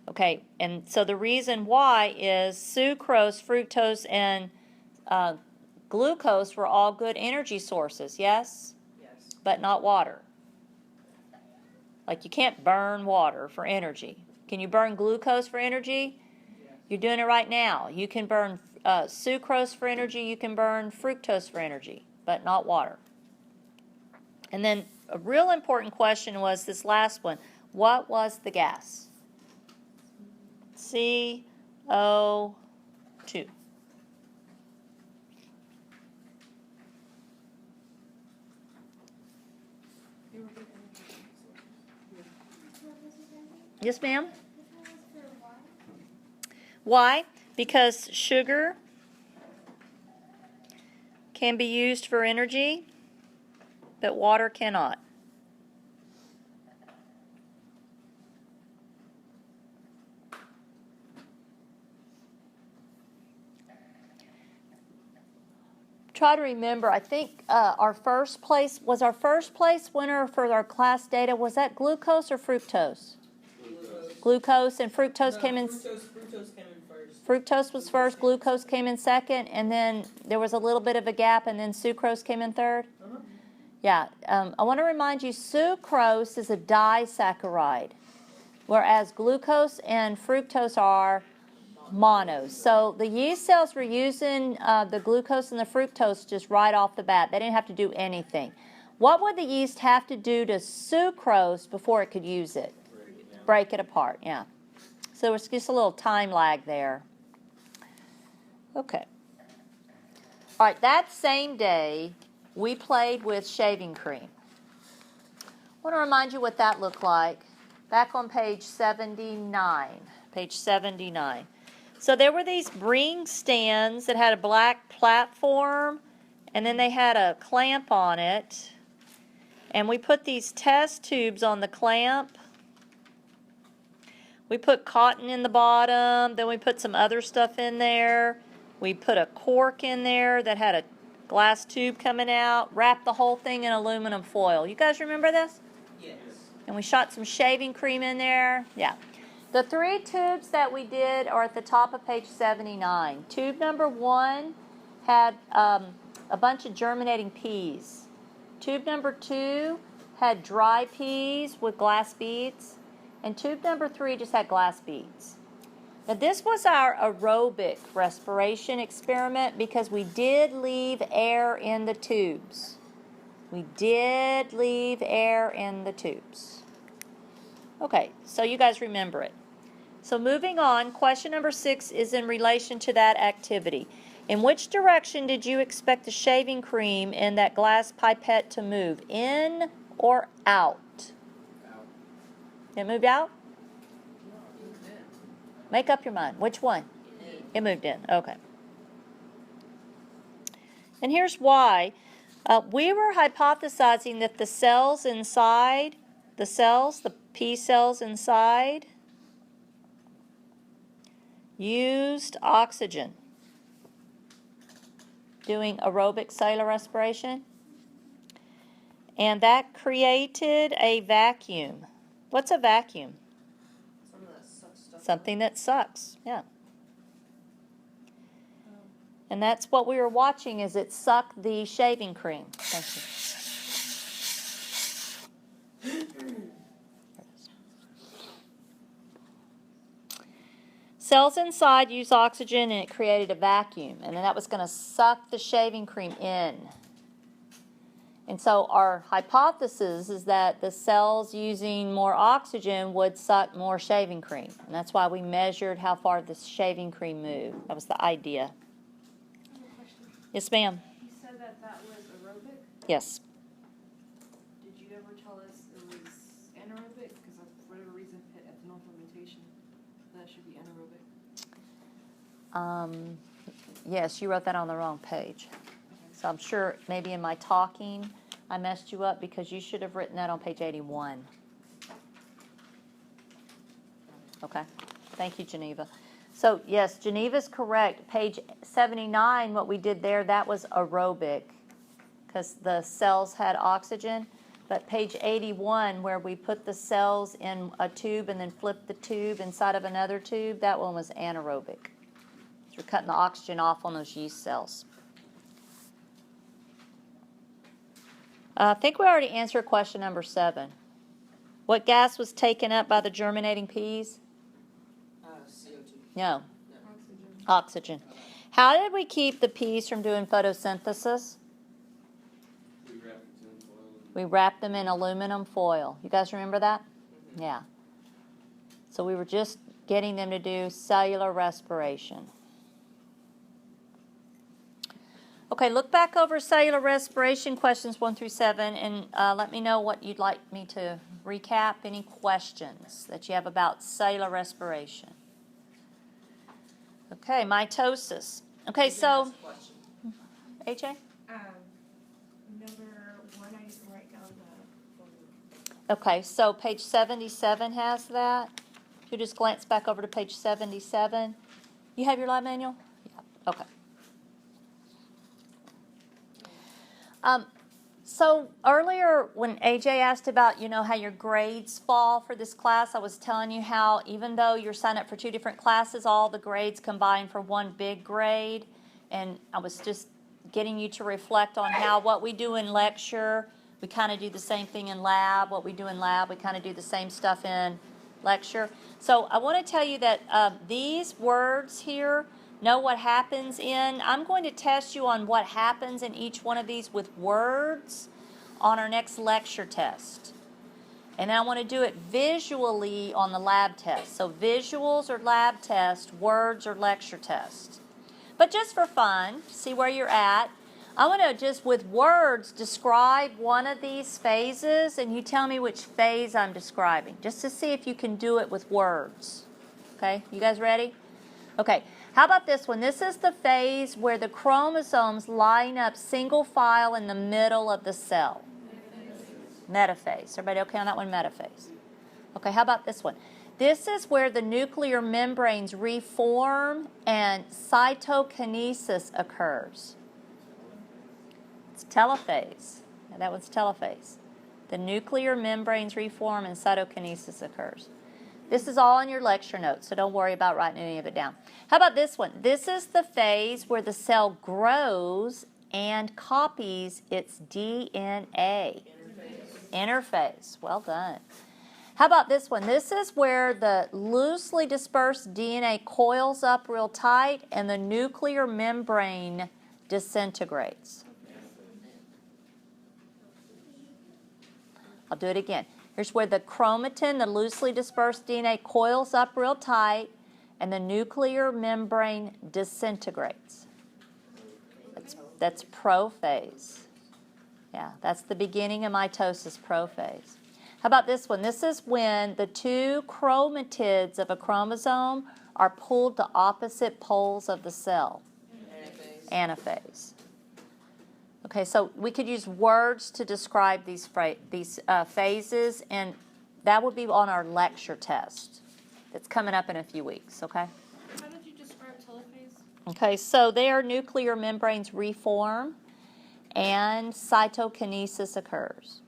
Okay, and so the reason why is sucrose, fructose, and glucose were all good energy sources, yes? Yes. But not water. Like you can't burn water for energy. Can you burn glucose for energy? Yes. You're doing it right now. You can burn sucrose for energy, you can burn fructose for energy, but not water. And then a real important question was this last one. What was the gas? CO2. Yes, ma'am? Why? Because sugar can be used for energy, but water cannot. Try to remember, I think our first place winner for our class data, was that glucose or fructose? Glucose and fructose came in. Fructose came in first. Fructose was first, glucose came in second, and then there was a little bit of a gap, and then sucrose came in third. Uh-huh. Yeah, I want to remind you, sucrose is a disaccharide, whereas glucose and fructose are monos. So the yeast cells were using the glucose and the fructose just right off the bat. They didn't have to do anything. What would the yeast have to do to sucrose before it could use it? Break it apart, yeah. So it's just a little time lag there. Okay. All right, that same day, we played with shaving cream. I want to remind you what that looked like. Back on page 79. Page 79. So there were these ring stands that had a black platform, and then they had a clamp on it. And we put these test tubes on the clamp. We put cotton in the bottom, then we put some other stuff in there. We put a cork in there that had a glass tube coming out, wrapped the whole thing in aluminum foil. You guys remember this? Yes. And we shot some shaving cream in there. Yeah. The 3 tubes that we did are at the top of page 79. Tube number 1 had a bunch of germinating peas. Tube number 2 had dry peas with glass beads. And tube number 3 just had glass beads. Now this was our aerobic respiration experiment because we did leave air in the tubes. We did leave air in the tubes. Okay, so you guys remember it. So moving on, question number 6 is in relation to that activity. In which direction did you expect the shaving cream in that glass pipette to move? In or out? It moved out? Make up your mind. Which one? It moved in. Okay. And here's why. We were hypothesizing that the cells inside, the P cells inside, used oxygen, doing aerobic cellular respiration. And that created a vacuum. What's a vacuum? Something that sucks, yeah. And that's what we were watching, is it sucked the shaving cream. Thank you. Cells inside use oxygen and it created a vacuum. And then that was going to suck the shaving cream in. And so our hypothesis is that the cells using more oxygen would suck more shaving cream. And that's why we measured how far the shaving cream moved. That was the idea. I have a question. Yes, ma'am. You said that that was aerobic. Yes. Did you ever tell us it was anaerobic? Because for whatever reason, ethanol fermentation, that should be anaerobic. Yes, you wrote that on the wrong page. So I'm sure maybe in my talking I messed you up because you should have written that on page 81. Okay. Thank you, Geneva. So, yes, Geneva's correct. Page 79, what we did there, that was aerobic because the cells had oxygen. But page 81, where we put the cells in a tube and then flip the tube inside of another tube, that one was anaerobic. So we're cutting the oxygen off on those yeast cells. I think we already answered question number 7. What gas was taken up by the germinating peas? CO2. No, Oxygen. oxygen. How did we keep the peas from doing photosynthesis? We wrapped them in aluminum foil. You guys remember that? Mm-hmm. Yeah. So we were just getting them to do cellular respiration. Okay, look back over cellular respiration questions 1 through 7 and let me know what you'd like me to recap. Any questions that you have about cellular respiration? Okay, mitosis. Okay, so, AJ? Number 1, I just write down the formula. Okay, so page 77 has that. If you just glance back over to page 77. You have your lab manual? Yeah. Okay. So earlier when AJ asked about, how your grades fall for this class, I was telling you how even though you're signed up for 2 different classes, all the grades combine for one big grade. And I was just getting you to reflect on how what we do in lecture, we kind of do the same thing in lab. What we do in lab, we kind of do the same stuff in lecture. So I want to tell you that these words here, know what happens in. I'm going to test you on what happens in each one of these with words on our next lecture test. And I want to do it visually on the lab test. So visuals are lab test, words are lecture test. But just for fun, see where you're at, I want to just with words describe one of these phases and you tell me which phase I'm describing, just to see if you can do it with words. Okay, you guys ready? Okay. How about this one? This is the phase where the chromosomes line up single file in the middle of the cell. Metaphase. Everybody okay on that one? Metaphase. Okay, how about this one? This is where the nuclear membranes reform and cytokinesis occurs. It's telophase. Yeah, that one's telophase. The nuclear membranes reform and cytokinesis occurs. This is all in your lecture notes, so don't worry about writing any of it down. How about this one? This is the phase where the cell grows and copies its DNA. Interphase. Well done. How about this one? This is where the loosely dispersed DNA coils up real tight and the nuclear membrane disintegrates. I'll do it again. Here's where the chromatin, the loosely dispersed DNA, coils up real tight and the nuclear membrane disintegrates. That's prophase. Yeah, that's the beginning of mitosis, prophase. How about this one? This is when the 2 chromatids of a chromosome are pulled to opposite poles of the cell. Anaphase. Okay, so we could use words to describe these phases, and that would be on our lecture test. It's coming up in a few weeks, okay? How did you describe telophase? Okay, so their nuclear membranes reform and cytokinesis occurs.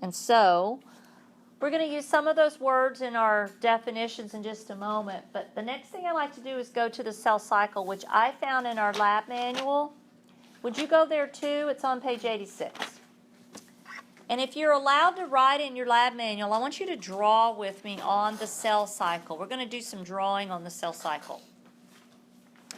And so we're going to use some of those words in our definitions in just a moment, but the next thing I like to do is go to the cell cycle, which I found in our lab manual. Would you go there too? It's on page 86. And if you're allowed to write in your lab manual, I want you to draw with me on the cell cycle. We're going to do some drawing on the cell cycle.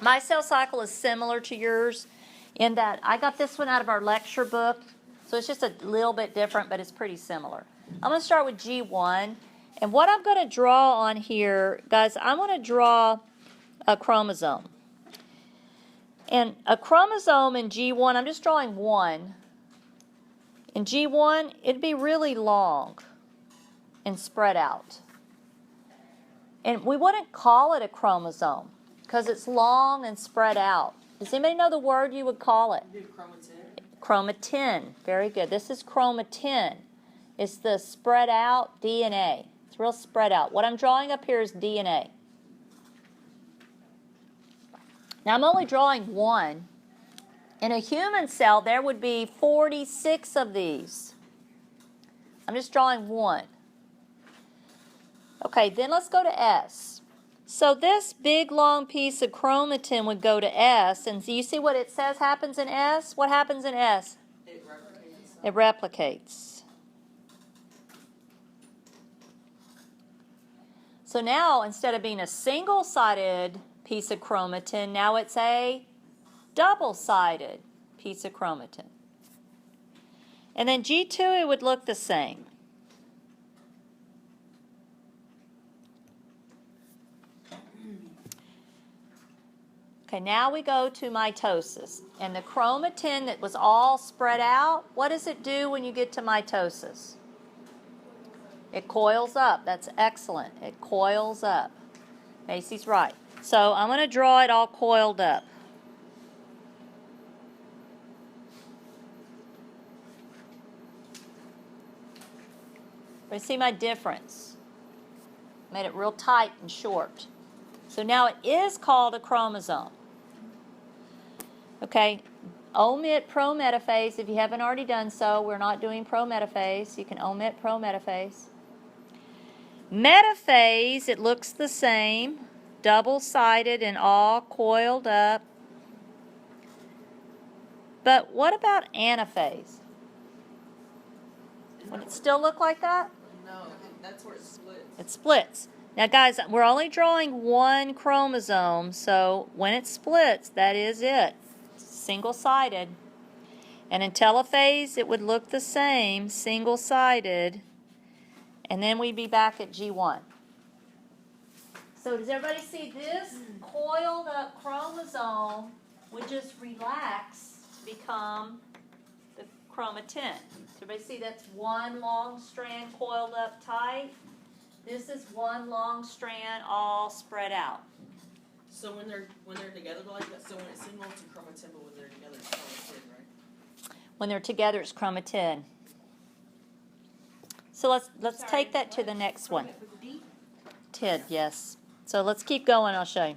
My cell cycle is similar to yours in that I got this one out of our lecture book, so it's just a little bit different, but it's pretty similar. I'm going to start with G1, and what I'm going to draw on here, guys, I'm going to draw a chromosome. And a chromosome in G1, I'm just drawing one. In G1, it'd be really long and spread out. And we wouldn't call it a chromosome because it's long and spread out. Does anybody know the word you would call it? Chromatin. Chromatin. Very good. This is chromatin. It's the spread out DNA. It's real spread out. What I'm drawing up here is DNA. Now, I'm only drawing one. In a human cell, there would be 46 of these. I'm just drawing one. Okay, then let's go to S. So this big long piece of chromatin would go to S, and so you see what it says happens in S? What happens in S? It replicates. It replicates. So now, instead of being a single-sided piece of chromatin, now it's a double-sided piece of chromatin. And then G2, it would look the same. Okay, now we go to mitosis. And the chromatin that was all spread out, what does it do when you get to mitosis? It coils up. That's excellent. It coils up. Macy's right. So I'm going to draw it all coiled up. But see my difference? Made it real tight and short. So now it is called a chromosome. Okay, omit prometaphase if you haven't already done so. We're not doing prometaphase. You can omit prometaphase. Metaphase, it looks the same, double-sided and all coiled up. But what about anaphase? Would it still look like that? No, that's where it splits. It splits. Now, guys, we're only drawing one chromosome, so when it splits, that is it. Single-sided. And in telophase, it would look the same, single-sided. And then we'd be back at G1. So does everybody see this coiled up chromosome would just relax to become the chromatin? So everybody see that's one long strand coiled up tight. This is one long strand all spread out. So when they're together like that, so when it's single it's a chromatin, but when they're together it's chromatin, right? When they're together, it's chromatin. So let's take that to the next one. TID, yes. So let's keep going, I'll show you.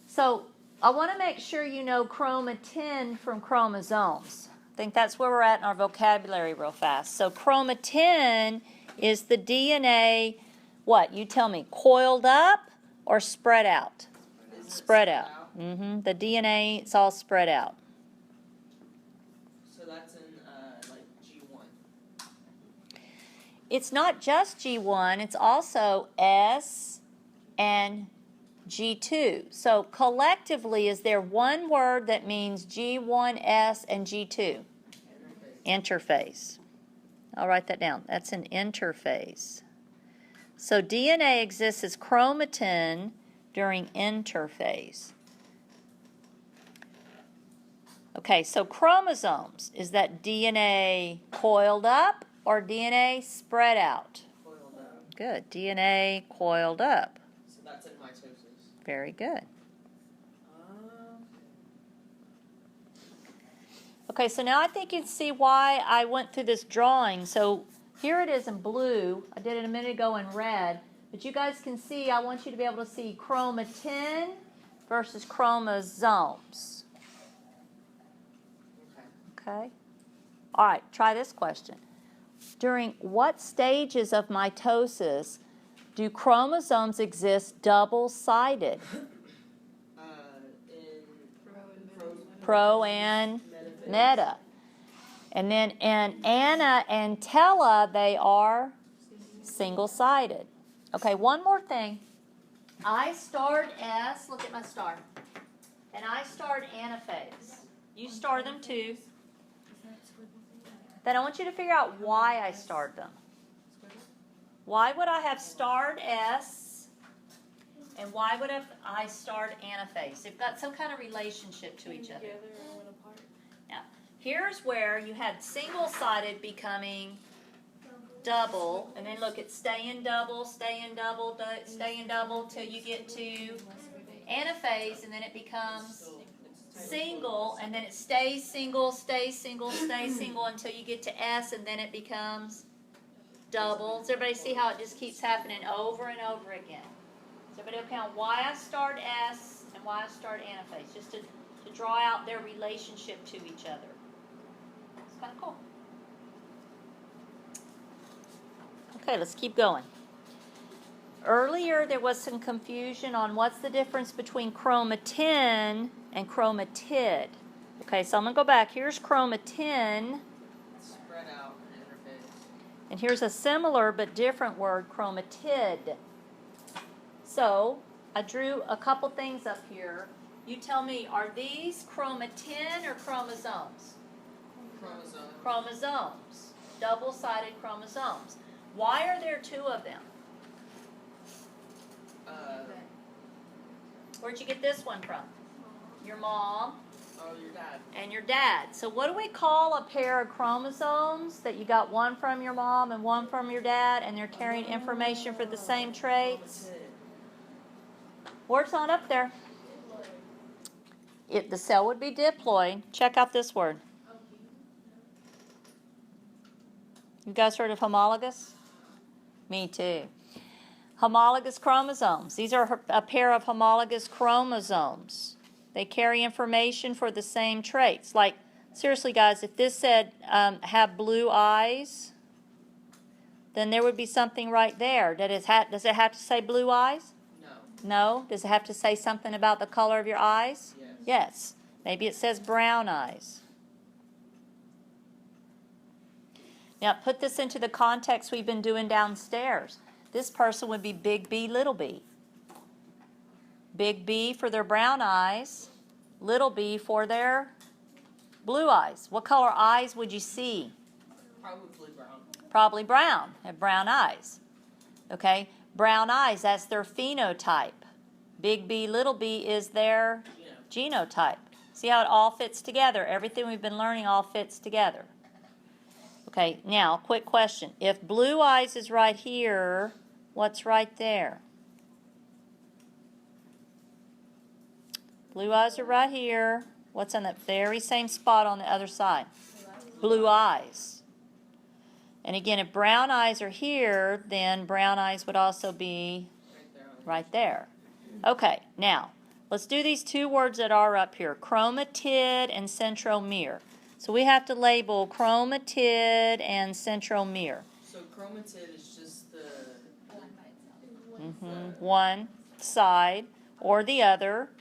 So I want to make sure you know chromatin from chromosomes. I think that's where we're at in our vocabulary real fast. So chromatin is the DNA, what? You tell me, coiled up or spread out? Spread out. The DNA, it's all spread out. So that's in like G1. It's not just G1, it's also S and G2. So collectively, is there one word that means G1S and G2? Interphase. I'll write that down. That's an interphase. So DNA exists as chromatin during interphase. Okay, so chromosomes, is that DNA coiled up or DNA spread out? Coiled up. Good. DNA coiled up. So that's in mitosis. Very good. Okay, so now I think you can see why I went through this drawing. So here it is in blue. I did it a minute ago in red. But you guys can see, I want you to be able to see chromatin versus chromosomes. Okay? All right, try this question. During what stages of mitosis do chromosomes exist double-sided? Pro and meta. And then in ana and tela, they are single-sided. Okay, one more thing. I starred S, look at my star. And I starred anaphase. You star them too. Then I want you to figure out why I starred them. Why would I have starred S? And why would I starred anaphase? They've got some kind of relationship to each other. Now, here's where you had single-sided becoming double, and then look at staying double, staying double, staying double till you get to anaphase, and then it becomes single, and then it stays single, stays single, stays single until you get to S, and then it becomes double. Does everybody see how it just keeps happening over and over again? Does everybody okay on why I start S and why I start anaphase? Just to draw out their relationship to each other. It's kind of cool. Okay, let's keep going. Earlier, there was some confusion on what's the difference between chromatin and chromatid. Okay, so I'm going to go back. Here's chromatin, Spread out and interface. and here's a similar but different word, chromatid. So, I drew a couple things up here. You tell me, are these chromatin or chromosomes? Chromosome. Chromosomes. Double-sided chromosomes. Why are there two of them? Where'd you get this one from? Your mom Oh, your dad. and your dad. So what do we call a pair of chromosomes that you got one from your mom and one from your dad, and they're carrying information for the same traits? Word's not up there. The cell would be diploid. Check out this word. You guys heard of homologous? Me too. Homologous chromosomes. These are a pair of homologous chromosomes. They carry information for the same traits. Like, seriously, guys, if this said have blue eyes, then there would be something right there. Does it have to say blue eyes? No. No? Does it have to say something about the color of your eyes? Yes. Yes. Maybe it says brown eyes. Now, put this into the context we've been doing downstairs. This person would be big B, little b. Big B for their brown eyes, little b for their blue eyes. What color eyes would you see? Probably brown. Probably brown. Have brown eyes. Okay? Brown eyes, that's their phenotype. Big B, little b is their genotype. See how it all fits together? Everything we've been learning all fits together. Okay, now, quick question. If blue eyes is right here, what's right there? Blue eyes are right here. What's on that very same spot on the other side? Blue eyes. And again, if brown eyes are here, then brown eyes would also be right there. Okay, now, let's do these two words that are up here, chromatid and centromere. So we have to label chromatid and centromere. So chromatid is just the One side or the other.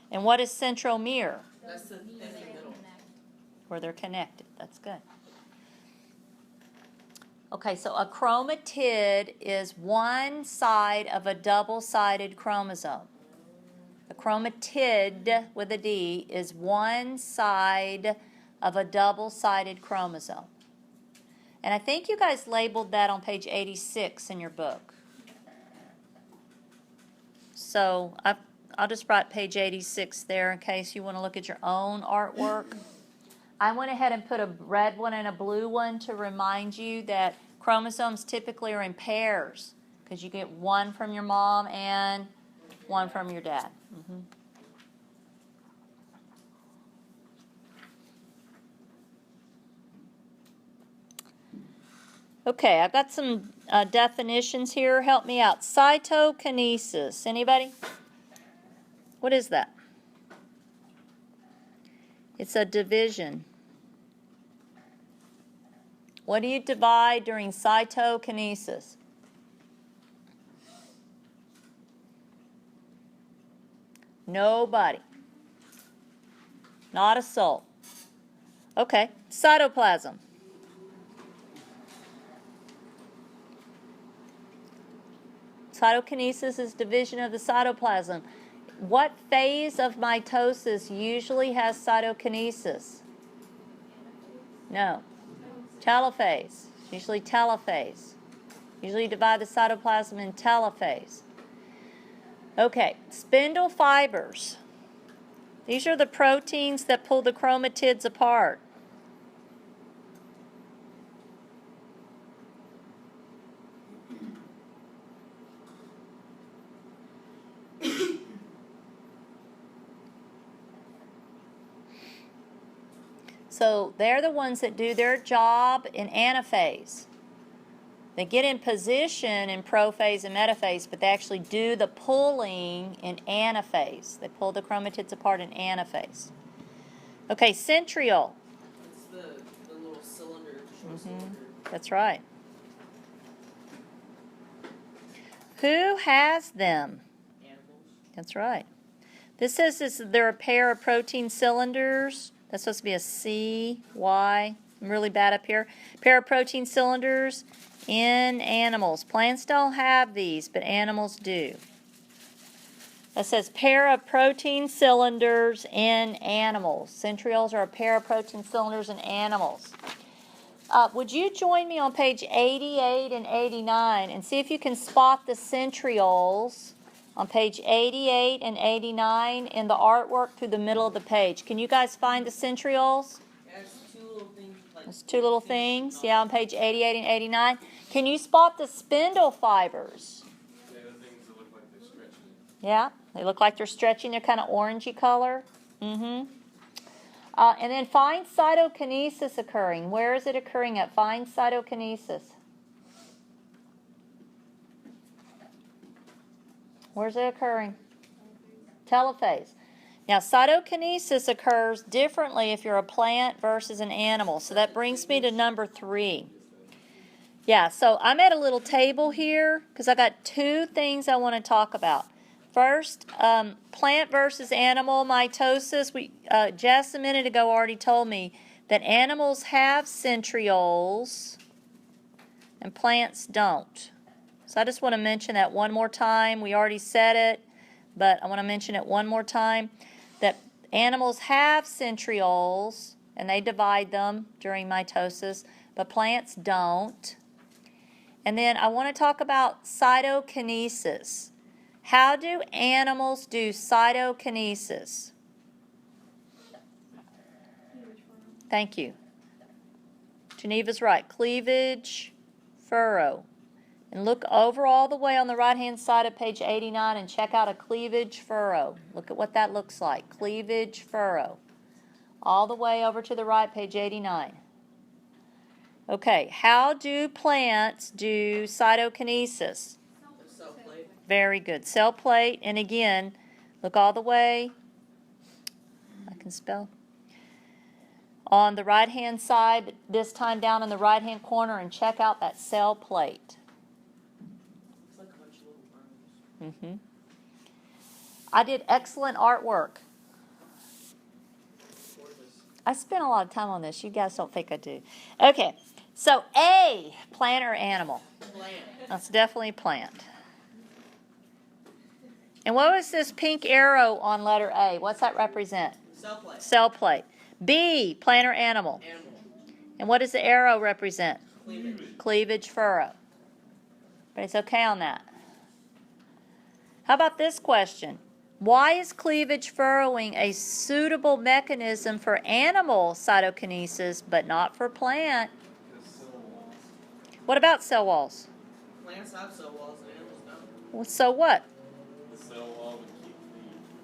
And what is centromere? that's the thing in the middle. Where they're connected. That's good. Okay, so a chromatid is one side of a double-sided chromosome. A chromatid with a D is one side of a double-sided chromosome. And I think you guys labeled that on page 86 in your book. So I'll just write page 86 there in case you want to look at your own artwork. I went ahead and put a red one and a blue one to remind you that chromosomes typically are in pairs because you get one from your mom and one from your dad. Okay, I've got some definitions here. Help me out. Cytokinesis. Anybody? What is that? It's a division. What do you divide during cytokinesis? Nobody. Not a soul. Okay, cytoplasm. Cytokinesis is division of the cytoplasm. What phase of mitosis usually has cytokinesis? No. Telophase. Usually telophase. Usually divide the cytoplasm in telophase. Okay, spindle fibers. These are the proteins that pull the chromatids apart. So they're the ones that do their job in anaphase. They get in position in prophase and metaphase, but they actually do the pulling in anaphase. They pull the chromatids apart in anaphase. Okay, centriole. It's the little cylinder, short cylinder. That's right. Who has them? Animals. That's right. This says they're a pair of protein cylinders. That's supposed to be a C, Y. I'm really bad up here. Pair of protein cylinders in animals. Plants don't have these, but animals do. That says pair of protein cylinders in animals. Centrioles are a pair of protein cylinders in animals. Would you join me on page 88 and 89 and see if you can spot the centrioles on page 88 and 89 in the artwork through the middle of the page? Can you guys find the centrioles? Yeah, it's two little things. Like There's two little things, yeah, on page 88 and 89. Can you spot the spindle fibers? They're the things that look like they're stretching. Yeah, they look like they're stretching. They're kind of orangey color. And then find cytokinesis occurring. Where is it occurring at? Find cytokinesis. Where's it occurring? Telophase. Now, cytokinesis occurs differently if you're a plant versus an animal. So that brings me to number 3. Yeah, so I'm at a little table here because I got 2 things I want to talk about. First, plant versus animal mitosis. Jess a minute ago already told me that animals have centrioles and plants don't. So I just want to mention that one more time. We already said it, but I want to mention it one more time, that animals have centrioles and they divide them during mitosis, but plants don't. And then I want to talk about cytokinesis. How do animals do cytokinesis? Thank you. Geneva's right. Cleavage, furrow. And look over all the way on the right-hand side of page 89 and check out a cleavage furrow. Look at what that looks like. Cleavage furrow. All the way over to the right, page 89. Okay, how do plants do cytokinesis? Cell plate. Very good. Cell plate, and again, look all the way. I can spell. On the right-hand side, but this time down in the right-hand corner, and check out that cell plate. It's like a bunch of little worms. I did excellent artwork. Gorgeous. I spent a lot of time on this. You guys don't think I do. Okay, so A, plant or animal? Plant. That's definitely plant. And what was this pink arrow on letter A? What's that represent? Cell plate. Cell plate. B, plant or animal? Animal. And what does the arrow represent? Cleavage. Cleavage furrow. But it's okay on that. How about this question? Why is cleavage furrowing a suitable mechanism for animal cytokinesis, but not for plant? Because cell walls. What about cell walls? Plants have cell walls and animals don't. Well, so what? The cell wall would keep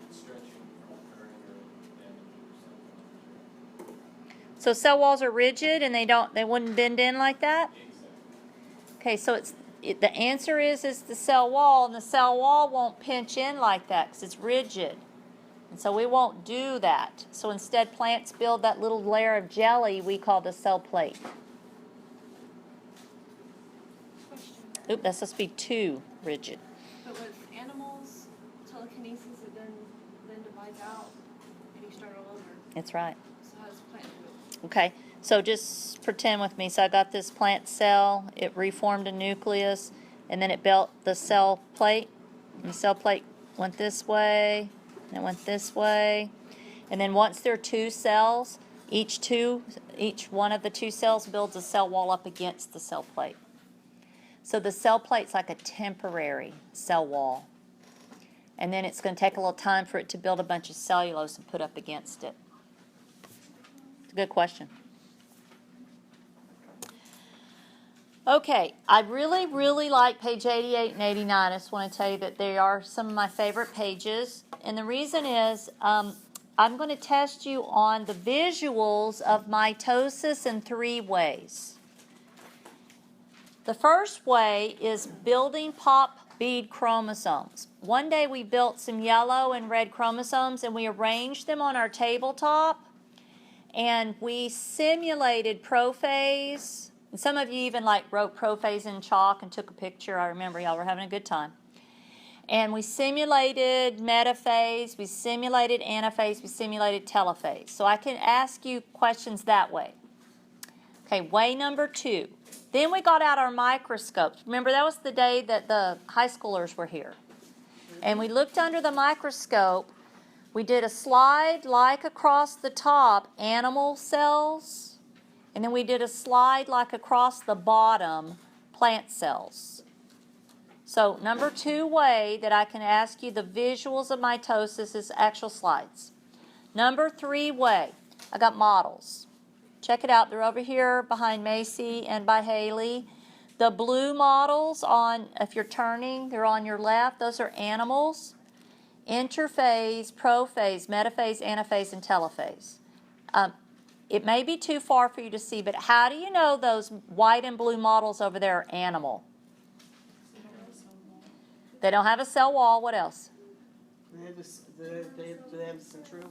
the stretching from occurring or damage or something. So cell walls are rigid and they wouldn't bend in like that? Exactly. Okay, so the answer is the cell wall, and the cell wall won't pinch in like that because it's rigid. And so we won't do that. So instead, plants build that little layer of jelly we call the cell plate. Question. Oop, that's supposed to be too rigid. But with animals, telekinesis, it then divides out and you start all over. That's right. So how does plant do it? Okay, so just pretend with me. So I got this plant cell. It reformed a nucleus, and then it built the cell plate. And the cell plate went this way, and it went this way. And then once there are 2 cells, each one of the 2 cells builds a cell wall up against the cell plate. So the cell plate's like a temporary cell wall. And then it's going to take a little time for it to build a bunch of cellulose and put up against it. It's a good question. Okay, I really, really like page 88 and 89. I just want to tell you that they are some of my favorite pages. And the reason is I'm going to test you on the visuals of mitosis in 3 ways. The first way is building pop bead chromosomes. One day we built some yellow and red chromosomes and we arranged them on our tabletop, and we simulated prophase. And some of you even wrote prophase in chalk and took a picture. I remember y'all were having a good time. And we simulated metaphase, we simulated anaphase, we simulated telophase. So I can ask you questions that way. Okay, way number 2. Then we got out our microscopes. Remember, that was the day that the high schoolers were here. And we looked under the microscope. We did a slide like across the top, animal cells. And then we did a slide like across the bottom, plant cells. So number 2 way that I can ask you the visuals of mitosis is actual slides. Number 3 way, I got models. Check it out. They're over here behind Macy and by Haley. The blue models on, if you're turning, they're on your left. Those are animals. Interphase, prophase, metaphase, anaphase, and telophase. It may be too far for you to see, but how do you know those white and blue models over there are animal? They don't have a cell wall. What else? They have a centriole.